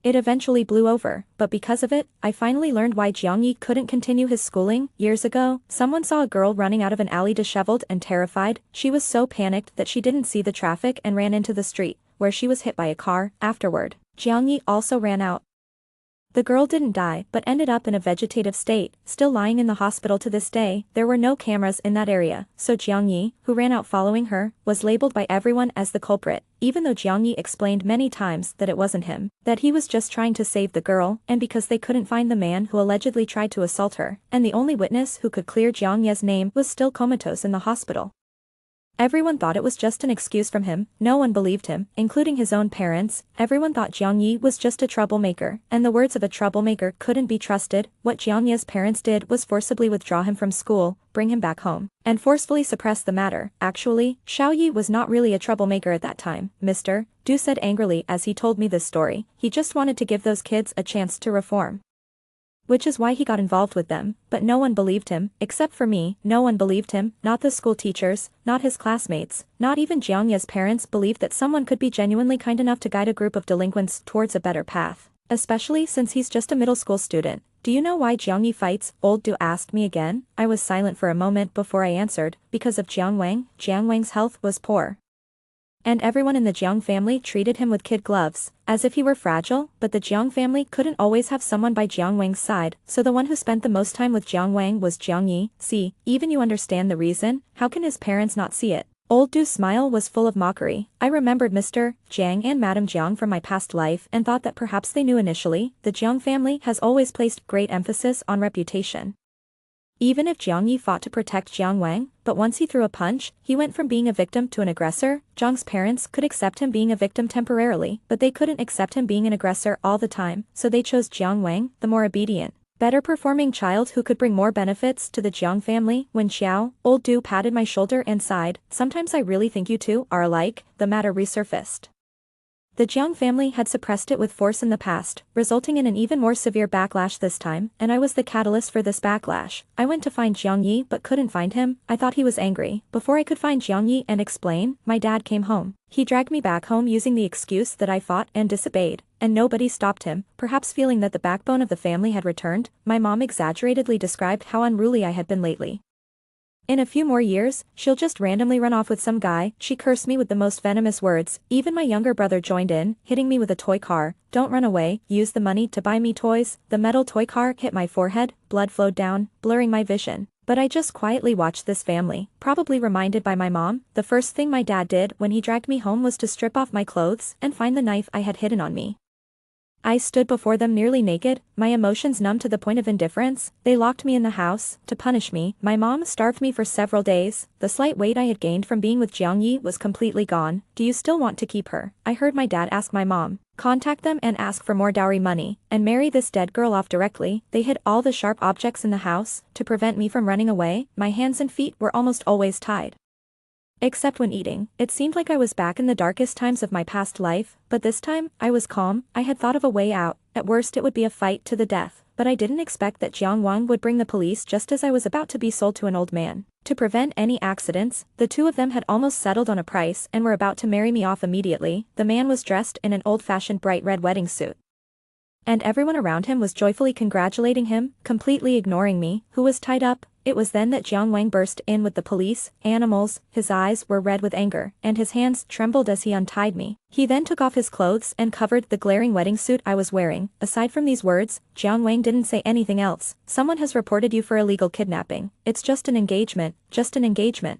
it eventually blew over, but because of it, I finally learned why Jiang Yi couldn't continue his schooling. Years ago, someone saw a girl running out of an alley disheveled and terrified. She was so panicked that she didn't see the traffic and ran into the street, where she was hit by a car. Afterward, Jiang Yi also ran out The girl didn't die but ended up in a vegetative state, still lying in the hospital to this day. There were no cameras in that area, so Jiang Yi, who ran out following her, was labeled by everyone as the culprit, even though Jiang Yi explained many times that it wasn't him, that he was just trying to save the girl, and because they couldn't find the man who allegedly tried to assault her, and the only witness who could clear Jiang Ye's name was still comatose in the hospital. Everyone thought it was just an excuse from him, no one believed him, including his own parents. Everyone thought Jiang Yi was just a troublemaker, and the words of a troublemaker couldn't be trusted. What Jiang Yi's parents did was forcibly withdraw him from school, bring him back home, and forcefully suppress the matter. Actually, Xiao Yi was not really a troublemaker at that time, Mr. Du said angrily as he told me this story. He just wanted to give those kids a chance to reform. Which is why he got involved with them, but no one believed him, except for me. No one believed him, not the school teachers, not his classmates, not even Jiang Ye's parents believed that someone could be genuinely kind enough to guide a group of delinquents towards a better path, especially since he's just a middle school student. Do you know why Jiang Yi fights? Old Du asked me again. I was silent for a moment before I answered, because of Jiang Wang. Jiang Wang's health was poor, and everyone in the Jiang family treated him with kid gloves, as if he were fragile, but the Jiang family couldn't always have someone by Jiang Wang's side, so the one who spent the most time with Jiang Wang was Jiang Yi. See, even you understand the reason, how can his parents not see it? Old Du's smile was full of mockery. I remembered Mr. Jiang and Madame Jiang from my past life and thought that perhaps they knew initially. The Jiang family has always placed great emphasis on reputation. Even if Jiang Yi fought to protect Jiang Wang, but once he threw a punch, he went from being a victim to an aggressor. Jiang's parents could accept him being a victim temporarily, but they couldn't accept him being an aggressor all the time, so they chose Jiang Wang, the more obedient, better performing child who could bring more benefits to the Jiang family. When Xiao, Old Du patted my shoulder and sighed, sometimes I really think you two are alike. The matter resurfaced. The Jiang family had suppressed it with force in the past, resulting in an even more severe backlash this time, and I was the catalyst for this backlash. I went to find Jiang Yi but couldn't find him. I thought he was angry. Before I could find Jiang Yi and explain, my dad came home. He dragged me back home using the excuse that I fought and disobeyed, and nobody stopped him. Perhaps feeling that the backbone of the family had returned, my mom exaggeratedly described how unruly I had been lately. In a few more years, she'll just randomly run off with some guy. She cursed me with the most venomous words. Even my younger brother joined in, hitting me with a toy car. Don't run away, use the money to buy me toys. The metal toy car hit my forehead, blood flowed down, blurring my vision. But I just quietly watched this family, probably reminded by my mom. The first thing my dad did when he dragged me home was to strip off my clothes and find the knife I had hidden on me. I stood before them nearly naked, my emotions numb to the point of indifference. They locked me in the house to punish me. My mom starved me for several days. The slight weight I had gained from being with Jiang Yi was completely gone. Do you still want to keep her? I heard my dad ask my mom. Contact them and ask for more dowry money, and marry this dead girl off directly. They hid all the sharp objects in the house to prevent me from running away. My hands and feet were almost always tied, except when eating. It seemed like I was back in the darkest times of my past life, but this time, I was calm. I had thought of a way out. At worst it would be a fight to the death, but I didn't expect that Jiang Wang would bring the police just as I was about to be sold to an old man. To prevent any accidents, the two of them had almost settled on a price and were about to marry me off immediately. The man was dressed in an old-fashioned bright red wedding suit, and everyone around him was joyfully congratulating him, completely ignoring me, who was tied up. It was then that Jiang Wang burst in with the police animals. His eyes were red with anger, and his hands trembled as he untied me. He then took off his clothes and covered the glaring wedding suit I was wearing. Aside from these words, Jiang Wang didn't say anything else. Someone has reported you for illegal kidnapping. It's just an engagement, just an engagement.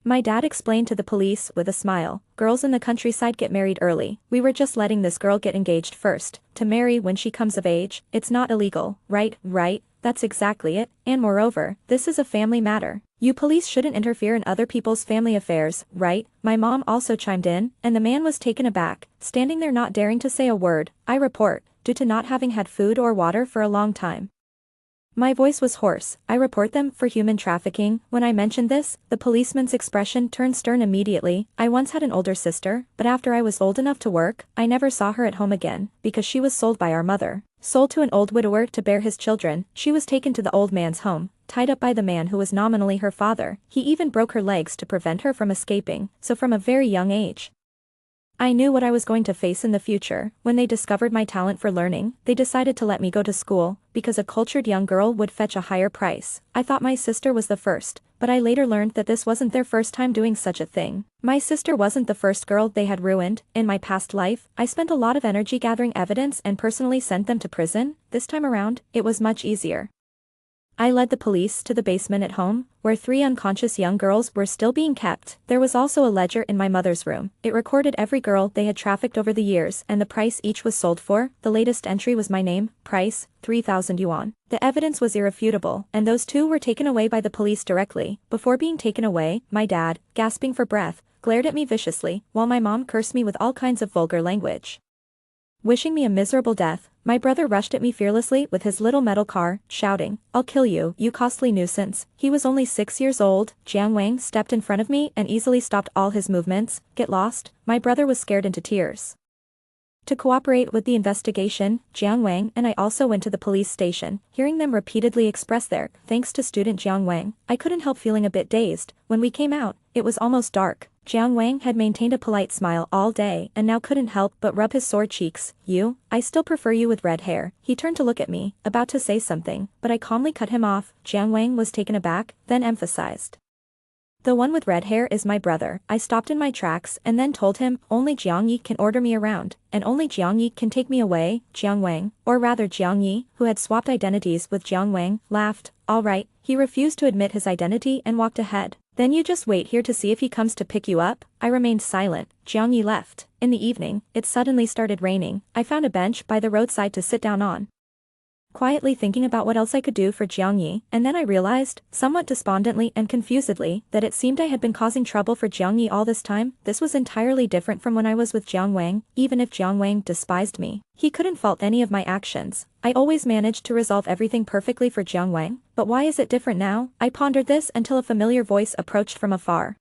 My dad explained to the police with a smile. Girls in the countryside get married early. We were just letting this girl get engaged first, to marry when she comes of age. It's not illegal, right? Right? That's exactly it, and moreover, this is a family matter. You police shouldn't interfere in other people's family affairs, right? My mom also chimed in, and the man was taken aback, standing there not daring to say a word. I report, due to not having had food or water for a long time. My voice was hoarse. I report them for human trafficking. When I mentioned this, the policeman's expression turned stern immediately. I once had an older sister, but after I was old enough to work, I never saw her at home again, because she was sold by our mother. Sold to an old widower to bear his children, she was taken to the old man's home, tied up by the man who was nominally her father. He even broke her legs to prevent her from escaping, so from a very young age, I knew what I was going to face in the future. When they discovered my talent for learning, they decided to let me go to school, because a cultured young girl would fetch a higher price. I thought my sister was the first, but I later learned that this wasn't their first time doing such a thing. My sister wasn't the first girl they had ruined. In my past life, I spent a lot of energy gathering evidence and personally sent them to prison. This time around, it was much easier. I led the police to the basement at home, where 3 unconscious young girls were still being kept. There was also a ledger in my mother's room. It recorded every girl they had trafficked over the years and the price each was sold for. The latest entry was my name, price, 3,000 yuan. The evidence was irrefutable, and those 2 were taken away by the police directly. Before being taken away, my dad, gasping for breath, glared at me viciously, while my mom cursed me with all kinds of vulgar language. Wishing me a miserable death, my brother rushed at me fearlessly with his little metal car, shouting, "I'll kill you, you costly nuisance." He was only 6 years old. Jiang Wang stepped in front of me and easily stopped all his movements. Get lost. My brother was scared into tears. To cooperate with the investigation, Jiang Wang and I also went to the police station. Hearing them repeatedly express their thanks to student Jiang Wang, I couldn't help feeling a bit dazed. When we came out, it was almost dark. Jiang Wang had maintained a polite smile all day and now couldn't help but rub his sore cheeks. "You, I still prefer you with red hair." He turned to look at me, about to say something, but I calmly cut him off. Jiang Wang was taken aback, then emphasized, "The one with red hair is my brother." I stopped in my tracks and then told him, only Jiang Yi can order me around, and only Jiang Yi can take me away. Jiang Wang, or rather Jiang Yi, who had swapped identities with Jiang Wang, laughed. "All right." He refused to admit his identity and walked ahead. "Then you just wait here to see if he comes to pick you up." I remained silent. Jiang Yi left. In the evening, it suddenly started raining. I found a bench by the roadside to sit down on, quietly thinking about what else I could do for Jiang Yi, and then I realized, somewhat despondently and confusedly, that it seemed I had been causing trouble for Jiang Yi all this time. This was entirely different from when I was with Jiang Wang. Even if Jiang Wang despised me, he couldn't fault any of my actions. I always managed to resolve everything perfectly for Jiang Wang, but why is it different now? I pondered this until a familiar voice approached from afar.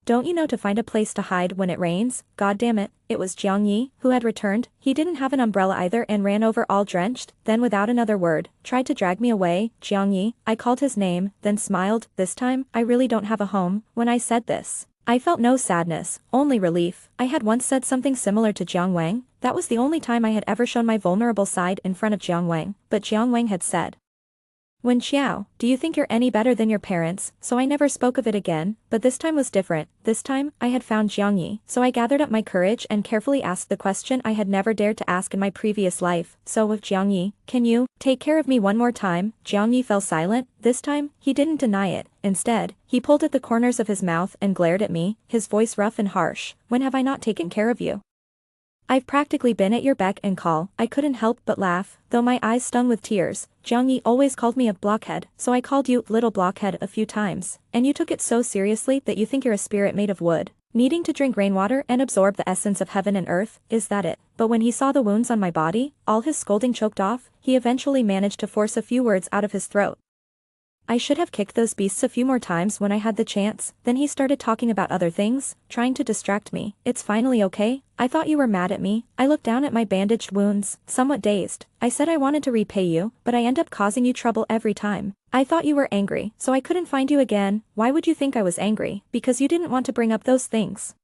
"Don't you know to find a place to hide when it rains?" God damn it, it was Jiang Yi, who had returned. He didn't have an umbrella either and ran over all drenched, then without another word, tried to drag me away. "Jiang Yi," I called his name, then smiled. This time, I really don't have a home. When I said this, I felt no sadness, only relief. I had once said something similar to Jiang Wang. That was the only time I had ever shown my vulnerable side in front of Jiang Wang, but Jiang Wang had said, "Wen Xiao, do you think you're any better than your parents?" So I never spoke of it again, but this time was different. This time, I had found Jiang Yi, so I gathered up my courage and carefully asked the question I had never dared to ask in my previous life. "So with Jiang Yi, can you take care of me one more time?" Jiang Yi fell silent. This time, he didn't deny it. Instead, he pulled at the corners of his mouth and glared at me, his voice rough and harsh. "When have I not taken care of you? I've practically been at your beck and call." I couldn't help but laugh, though my eyes stung with tears. "Jiang Yi always called me a blockhead, so I called you little blockhead a few times, and you took it so seriously that you think you're a spirit made of wood, needing to drink rainwater and absorb the essence of heaven and earth. Is that it?" But when he saw the wounds on my body, all his scolding choked off, he eventually managed to force a few words out of his throat. "I should have kicked those beasts a few more times when I had the chance." Then he started talking about other things, trying to distract me. "It's finally okay. I thought you were mad at me." I looked down at my bandaged wounds, somewhat dazed. "I said I wanted to repay you, but I end up causing you trouble every time. I thought you were angry, so I couldn't find you again." "Why would you think I was angry?" "Because you didn't want to bring up those things."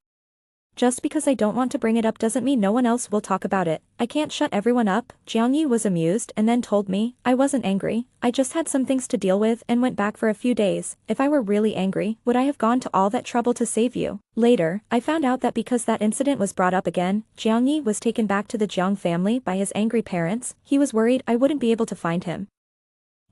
"Just because I don't want to bring it up doesn't mean no one else will talk about it. I can't shut everyone up." Jiang Yi was amused and then told me, "I wasn't angry. I just had some things to deal with and went back for a few days. If I were really angry, would I have gone to all that trouble to save you?" Later, I found out that because that incident was brought up again, Jiang Yi was taken back to the Jiang family by his angry parents. He was worried I wouldn't be able to find him,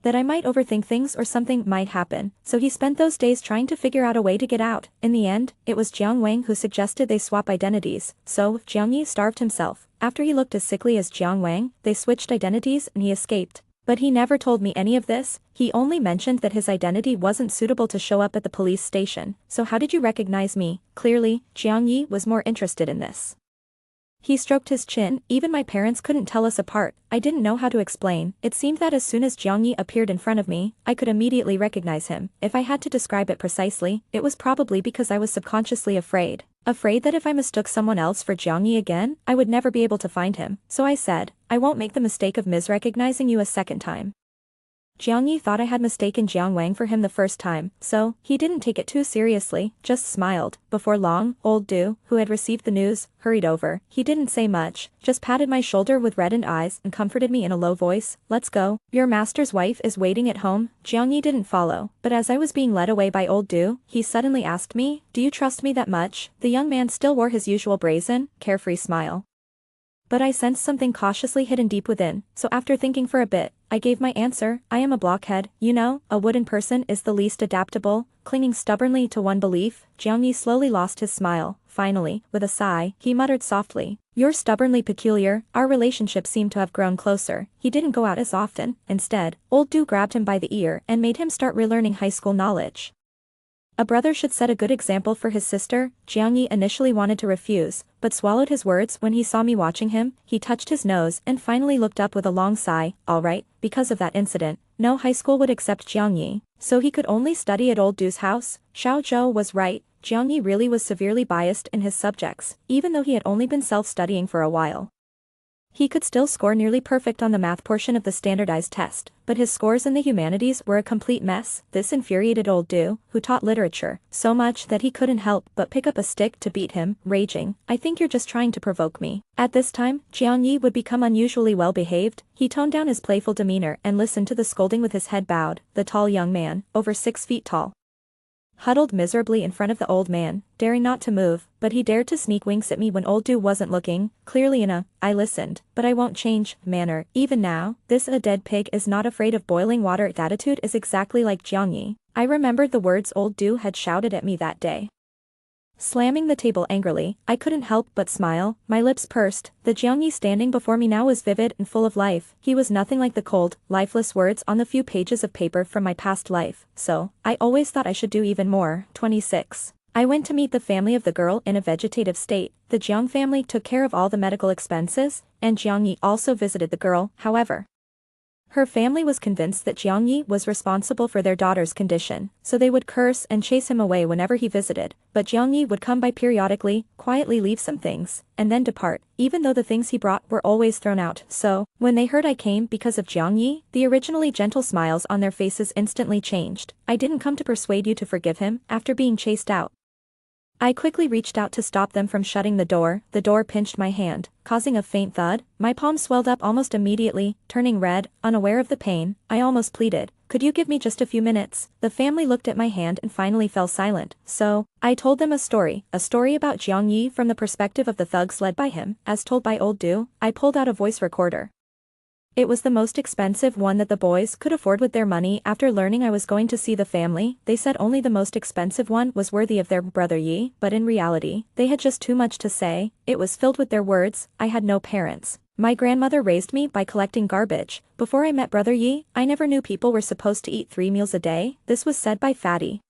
that I might overthink things or something might happen, so he spent those days trying to figure out a way to get out. In the end, it was Jiang Wang who suggested they swap identities, so Jiang Yi starved himself. After he looked as sickly as Jiang Wang, they switched identities and he escaped. But he never told me any of this. He only mentioned that his identity wasn't suitable to show up at the police station. "So how did you recognize me?" Clearly, Jiang Yi was more interested in this. He stroked his chin. "Even my parents couldn't tell us apart." I didn't know how to explain. It seemed that as soon as Jiang Yi appeared in front of me, I could immediately recognize him. If I had to describe it precisely, it was probably because I was subconsciously afraid. Afraid that if I mistook someone else for Jiang Yi again, I would never be able to find him. So I said, "I won't make the mistake of misrecognizing you a second time." Jiang Yi thought I had mistaken Jiang Wang for him the first time, so he didn't take it too seriously, just smiled. Before long, old Du, who had received the news, hurried over. He didn't say much, just patted my shoulder with reddened eyes and comforted me in a low voice. Let's go. Your master's wife is waiting at home. Jiang Yi didn't follow, but as I was being led away by old Du, he suddenly asked me, do you trust me that much? The young man still wore his usual brazen, carefree smile. But I sensed something cautiously hidden deep within, so after thinking for a bit, I gave my answer. I am a blockhead, you know, a wooden person is the least adaptable, clinging stubbornly to one belief. Jiang Yi slowly lost his smile. Finally, with a sigh, he muttered softly, you're stubbornly peculiar. Our relationship seemed to have grown closer. He didn't go out as often. Instead, old Du grabbed him by the ear and made him start relearning high school knowledge. A brother should set a good example for his sister. Jiang Yi initially wanted to refuse, but swallowed his words when he saw me watching him. He touched his nose and finally looked up with a long sigh. All right, because of that incident, no high school would accept Jiang Yi, so he could only study at old Du's house. Xiao Zhou was right. Jiang Yi really was severely biased in his subjects, even though he had only been self-studying for a while. He could still score nearly perfect on the math portion of the standardized test, but his scores in the humanities were a complete mess. This infuriated old Du, who taught literature, so much that he couldn't help but pick up a stick to beat him, raging, I think you're just trying to provoke me. At this time, Jiang Yi would become unusually well-behaved. He toned down his playful demeanor and listened to the scolding with his head bowed. The tall young man, over 6 feet tall, huddled miserably in front of the old man, daring not to move, but he dared to sneak winks at me when old Du wasn't looking, clearly in a, I listened, but I won't change, manner. Even now, this a dead pig is not afraid of boiling water attitude is exactly like Jiang Yi. I remembered the words old Du had shouted at me that day. Slamming the table angrily, I couldn't help but smile, my lips pursed. The Jiang Yi standing before me now was vivid and full of life. He was nothing like the cold, lifeless words on the few pages of paper from my past life, so, I always thought I should do even more. 26. I went to meet the family of the girl in a vegetative state. The Jiang family took care of all the medical expenses, and Jiang Yi also visited the girl. However, her family was convinced that Jiang Yi was responsible for their daughter's condition, so they would curse and chase him away whenever he visited, but Jiang Yi would come by periodically, quietly leave some things, and then depart, even though the things he brought were always thrown out. So, when they heard I came because of Jiang Yi, the originally gentle smiles on their faces instantly changed. I didn't come to persuade you to forgive him after being chased out. I quickly reached out to stop them from shutting the door pinched my hand, causing a faint thud. My palm swelled up almost immediately, turning red, unaware of the pain. I almost pleaded, could you give me just a few minutes? The family looked at my hand and finally fell silent, so, I told them a story about Jiang Yi from the perspective of the thugs led by him, as told by old Du. I pulled out a voice recorder. It was the most expensive one that the boys could afford with their money. After learning I was going to see the family, they said only the most expensive one was worthy of their brother Yi, but in reality, they had just too much to say. It was filled with their words. I had no parents. My grandmother raised me by collecting garbage. Before I met brother Yi, I never knew people were supposed to eat 3 meals a day. This was said by Fatty.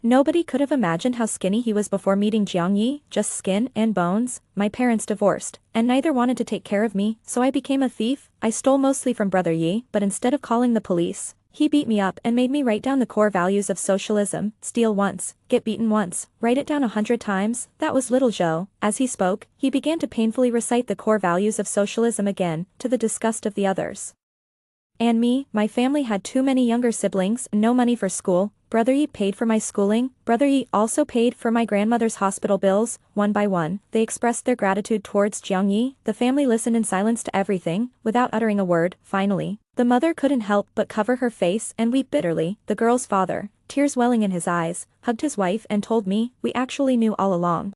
Nobody could have imagined how skinny he was before meeting Jiang Yi, just skin and bones. My parents divorced, and neither wanted to take care of me, so I became a thief. I stole mostly from brother Yi, but instead of calling the police, he beat me up and made me write down the core values of socialism. Steal once, get beaten once, write it down 100 times. That was little Joe. As he spoke, he began to painfully recite the core values of socialism again, to the disgust of the others. And me, my family had too many younger siblings and no money for school. Brother Yi paid for my schooling. Brother Yi also paid for my grandmother's hospital bills. One by one, they expressed their gratitude towards Jiang Yi. The family listened in silence to everything, without uttering a word. Finally, the mother couldn't help but cover her face and weep bitterly. The girl's father, tears welling in his eyes, hugged his wife and told me, we actually knew all along.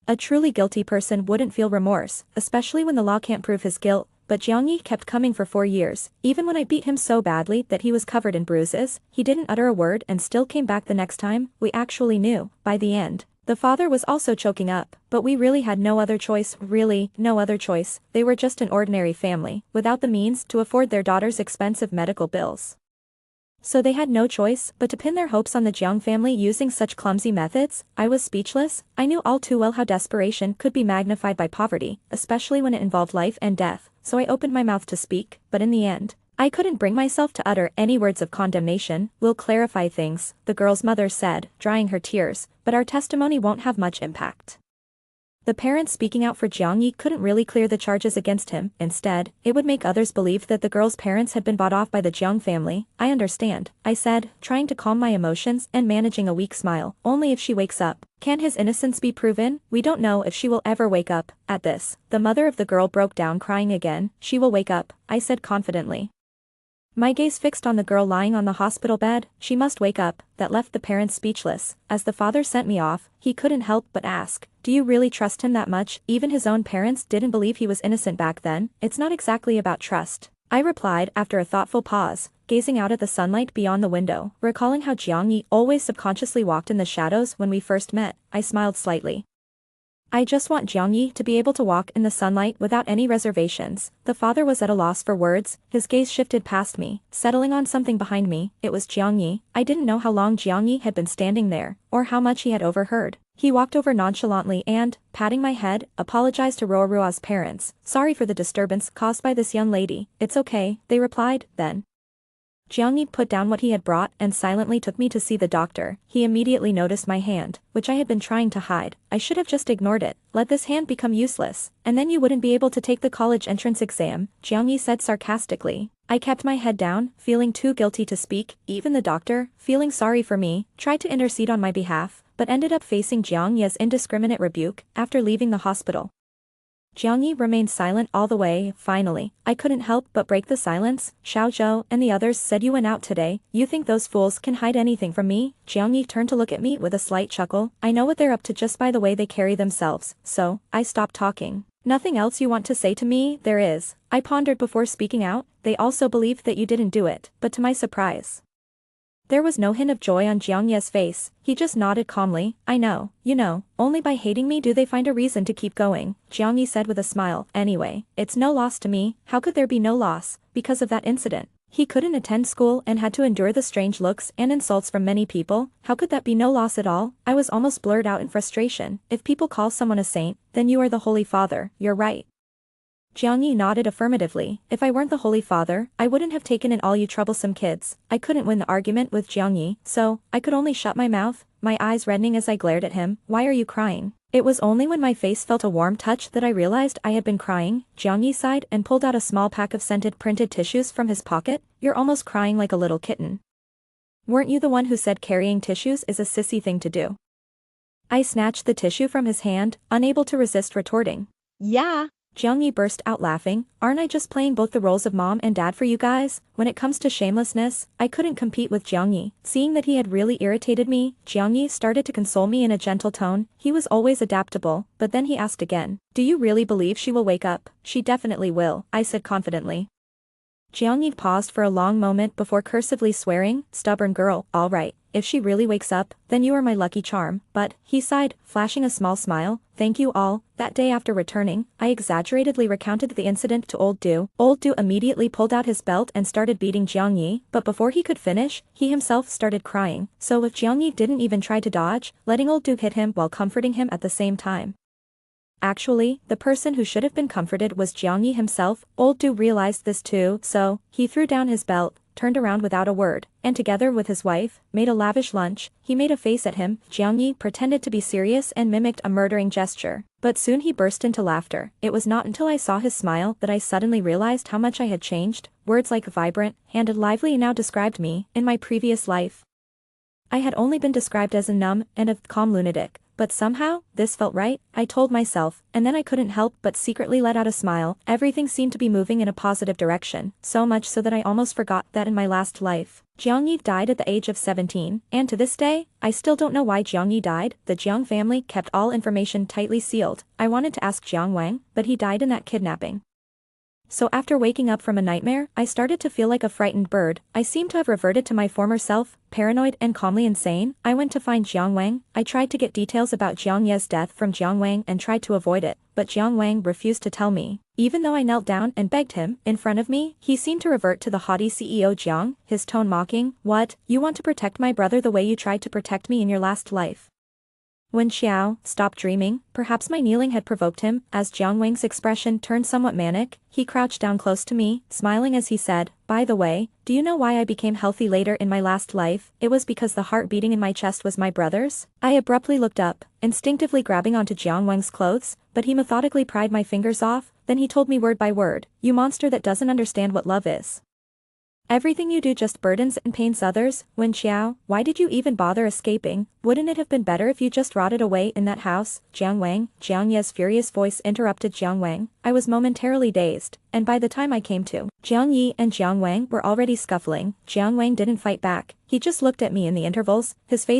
A truly guilty person wouldn't feel remorse, especially when the law can't prove his guilt. But Jiang Yi kept coming for 4 years. Even when I beat him so badly that he was covered in bruises, he didn't utter a word and still came back the next time. We actually knew. By the end, the father was also choking up, but we really had no other choice. Really, no other choice. They were just an ordinary family, without the means to afford their daughter's expensive medical bills. So they had no choice but to pin their hopes on the Jiang family using such clumsy methods. I was speechless. I knew all too well how desperation could be magnified by poverty, especially when it involved life and death, so I opened my mouth to speak, but in the end, I couldn't bring myself to utter any words of condemnation. We'll clarify things, the girl's mother said, drying her tears, but our testimony won't have much impact. The parents speaking out for Jiang Yi couldn't really clear the charges against him. Instead, it would make others believe that the girl's parents had been bought off by the Jiang family. I understand, I said, trying to calm my emotions and managing a weak smile. Only if she wakes up. Can his innocence be proven? We don't know if she will ever wake up. At this, the mother of the girl broke down crying again. She will wake up, I said confidently. My gaze fixed on the girl lying on the hospital bed. She must wake up. That left the parents speechless. As the father sent me off, he couldn't help but ask, do you really trust him that much? Even his own parents didn't believe he was innocent back then. It's not exactly about trust, I replied after a thoughtful pause, gazing out at the sunlight beyond the window. Recalling how Jiang Yi always subconsciously walked in the shadows when we first met, I smiled slightly. I just want Jiang Yi to be able to walk in the sunlight without any reservations. The father was at a loss for words. His gaze shifted past me, settling on something behind me. It was Jiang Yi. I didn't know how long Jiang Yi had been standing there, or how much he had overheard. He walked over nonchalantly and, patting my head, apologized to Ruorua's parents. Sorry for the disturbance caused by this young lady. It's okay, they replied. Then Jiang Yi put down what he had brought and silently took me to see the doctor. He immediately noticed my hand, which I had been trying to hide. I should have just ignored it. Let this hand become useless, and then you wouldn't be able to take the college entrance exam, Jiang Yi said sarcastically. I kept my head down, feeling too guilty to speak. Even the doctor, feeling sorry for me, tried to intercede on my behalf, but ended up facing Jiang Yi's indiscriminate rebuke after leaving the hospital. Jiang Yi remained silent all the way. Finally, I couldn't help but break the silence. Xiao Zhou and the others said you went out today. You think those fools can hide anything from me? Jiang Yi turned to look at me with a slight chuckle. I know what they're up to just by the way they carry themselves, so I stopped talking. Nothing else you want to say to me? There is. I pondered before speaking out. They also believed that you didn't do it, but to my surprise, there was no hint of joy on Jiang Yi's face. He just nodded calmly. I know, you know, only by hating me do they find a reason to keep going, Jiang Yi said with a smile. Anyway, it's no loss to me. How could there be no loss? Because of that incident, he couldn't attend school and had to endure the strange looks and insults from many people. How could that be no loss at all? I was almost blurred out in frustration. If people call someone a saint, then you are the Holy Father. You're right. Jiang Yi nodded affirmatively. If I weren't the Holy Father, I wouldn't have taken in all you troublesome kids. I couldn't win the argument with Jiang Yi, so I could only shut my mouth, my eyes reddening as I glared at him. Why are you crying? It was only when my face felt a warm touch that I realized I had been crying. Jiang Yi sighed and pulled out a small pack of scented printed tissues from his pocket. You're almost crying like a little kitten. Weren't you the one who said carrying tissues is a sissy thing to do? I snatched the tissue from his hand, unable to resist retorting. Yeah. Jiang Yi burst out laughing. Aren't I just playing both the roles of mom and dad for you guys? When it comes to shamelessness, I couldn't compete with Jiang Yi. Seeing that he had really irritated me, Jiang Yi started to console me in a gentle tone. He was always adaptable, but then he asked again. Do you really believe she will wake up? She definitely will, I said confidently. Jiang Yi paused for a long moment before cursively swearing, stubborn girl. All right, if she really wakes up, then you are my lucky charm. But, he sighed, flashing a small smile, thank you all. That day after returning, I exaggeratedly recounted the incident to Old Du. Old Du immediately pulled out his belt and started beating Jiang Yi, but before he could finish, he himself started crying. So if Jiang Yi didn't even try to dodge, letting Old Du hit him while comforting him at the same time. Actually, the person who should have been comforted was Jiang Yi himself. Old Du realized this too, so he threw down his belt, turned around without a word, and together with his wife, made a lavish lunch. He made a face at him. Jiang Yi pretended to be serious and mimicked a murdering gesture, but soon he burst into laughter. It was not until I saw his smile that I suddenly realized how much I had changed. Words like vibrant, and lively now described me. In my previous life, I had only been described as a numb and a calm lunatic. But somehow, this felt right, I told myself, and then I couldn't help but secretly let out a smile. Everything seemed to be moving in a positive direction, so much so that I almost forgot that in my last life, Jiang Yi died at the age of 17, and to this day, I still don't know why Jiang Yi died. The Jiang family kept all information tightly sealed. I wanted to ask Jiang Wang, but he died in that kidnapping. So after waking up from a nightmare, I started to feel like a frightened bird. I seemed to have reverted to my former self, paranoid and calmly insane. I went to find Jiang Wang. I tried to get details about Jiang Ye's death from Jiang Wang and tried to avoid it, but Jiang Wang refused to tell me. Even though I knelt down and begged him, in front of me, he seemed to revert to the haughty CEO Jiang, his tone mocking. What? You want to protect my brother the way you tried to protect me in your last life? Wen Xiao, stop dreaming. Perhaps my kneeling had provoked him. As Jiang Wang's expression turned somewhat manic, he crouched down close to me, smiling as he said, by the way, do you know why I became healthy later in my last life? It was because the heart beating in my chest was my brother's. I abruptly looked up, instinctively grabbing onto Jiang Wang's clothes, but he methodically pried my fingers off, then he told me word by word, you monster that doesn't understand what love is. Everything you do just burdens and pains others. Wen Xiao, why did you even bother escaping? Wouldn't it have been better if you just rotted away in that house? Jiang Wang, Jiang Ye's furious voice interrupted Jiang Wang. I was momentarily dazed, and by the time I came to, Jiang Yi and Jiang Wang were already scuffling. Jiang Wang didn't fight back, he just looked at me in the intervals, his face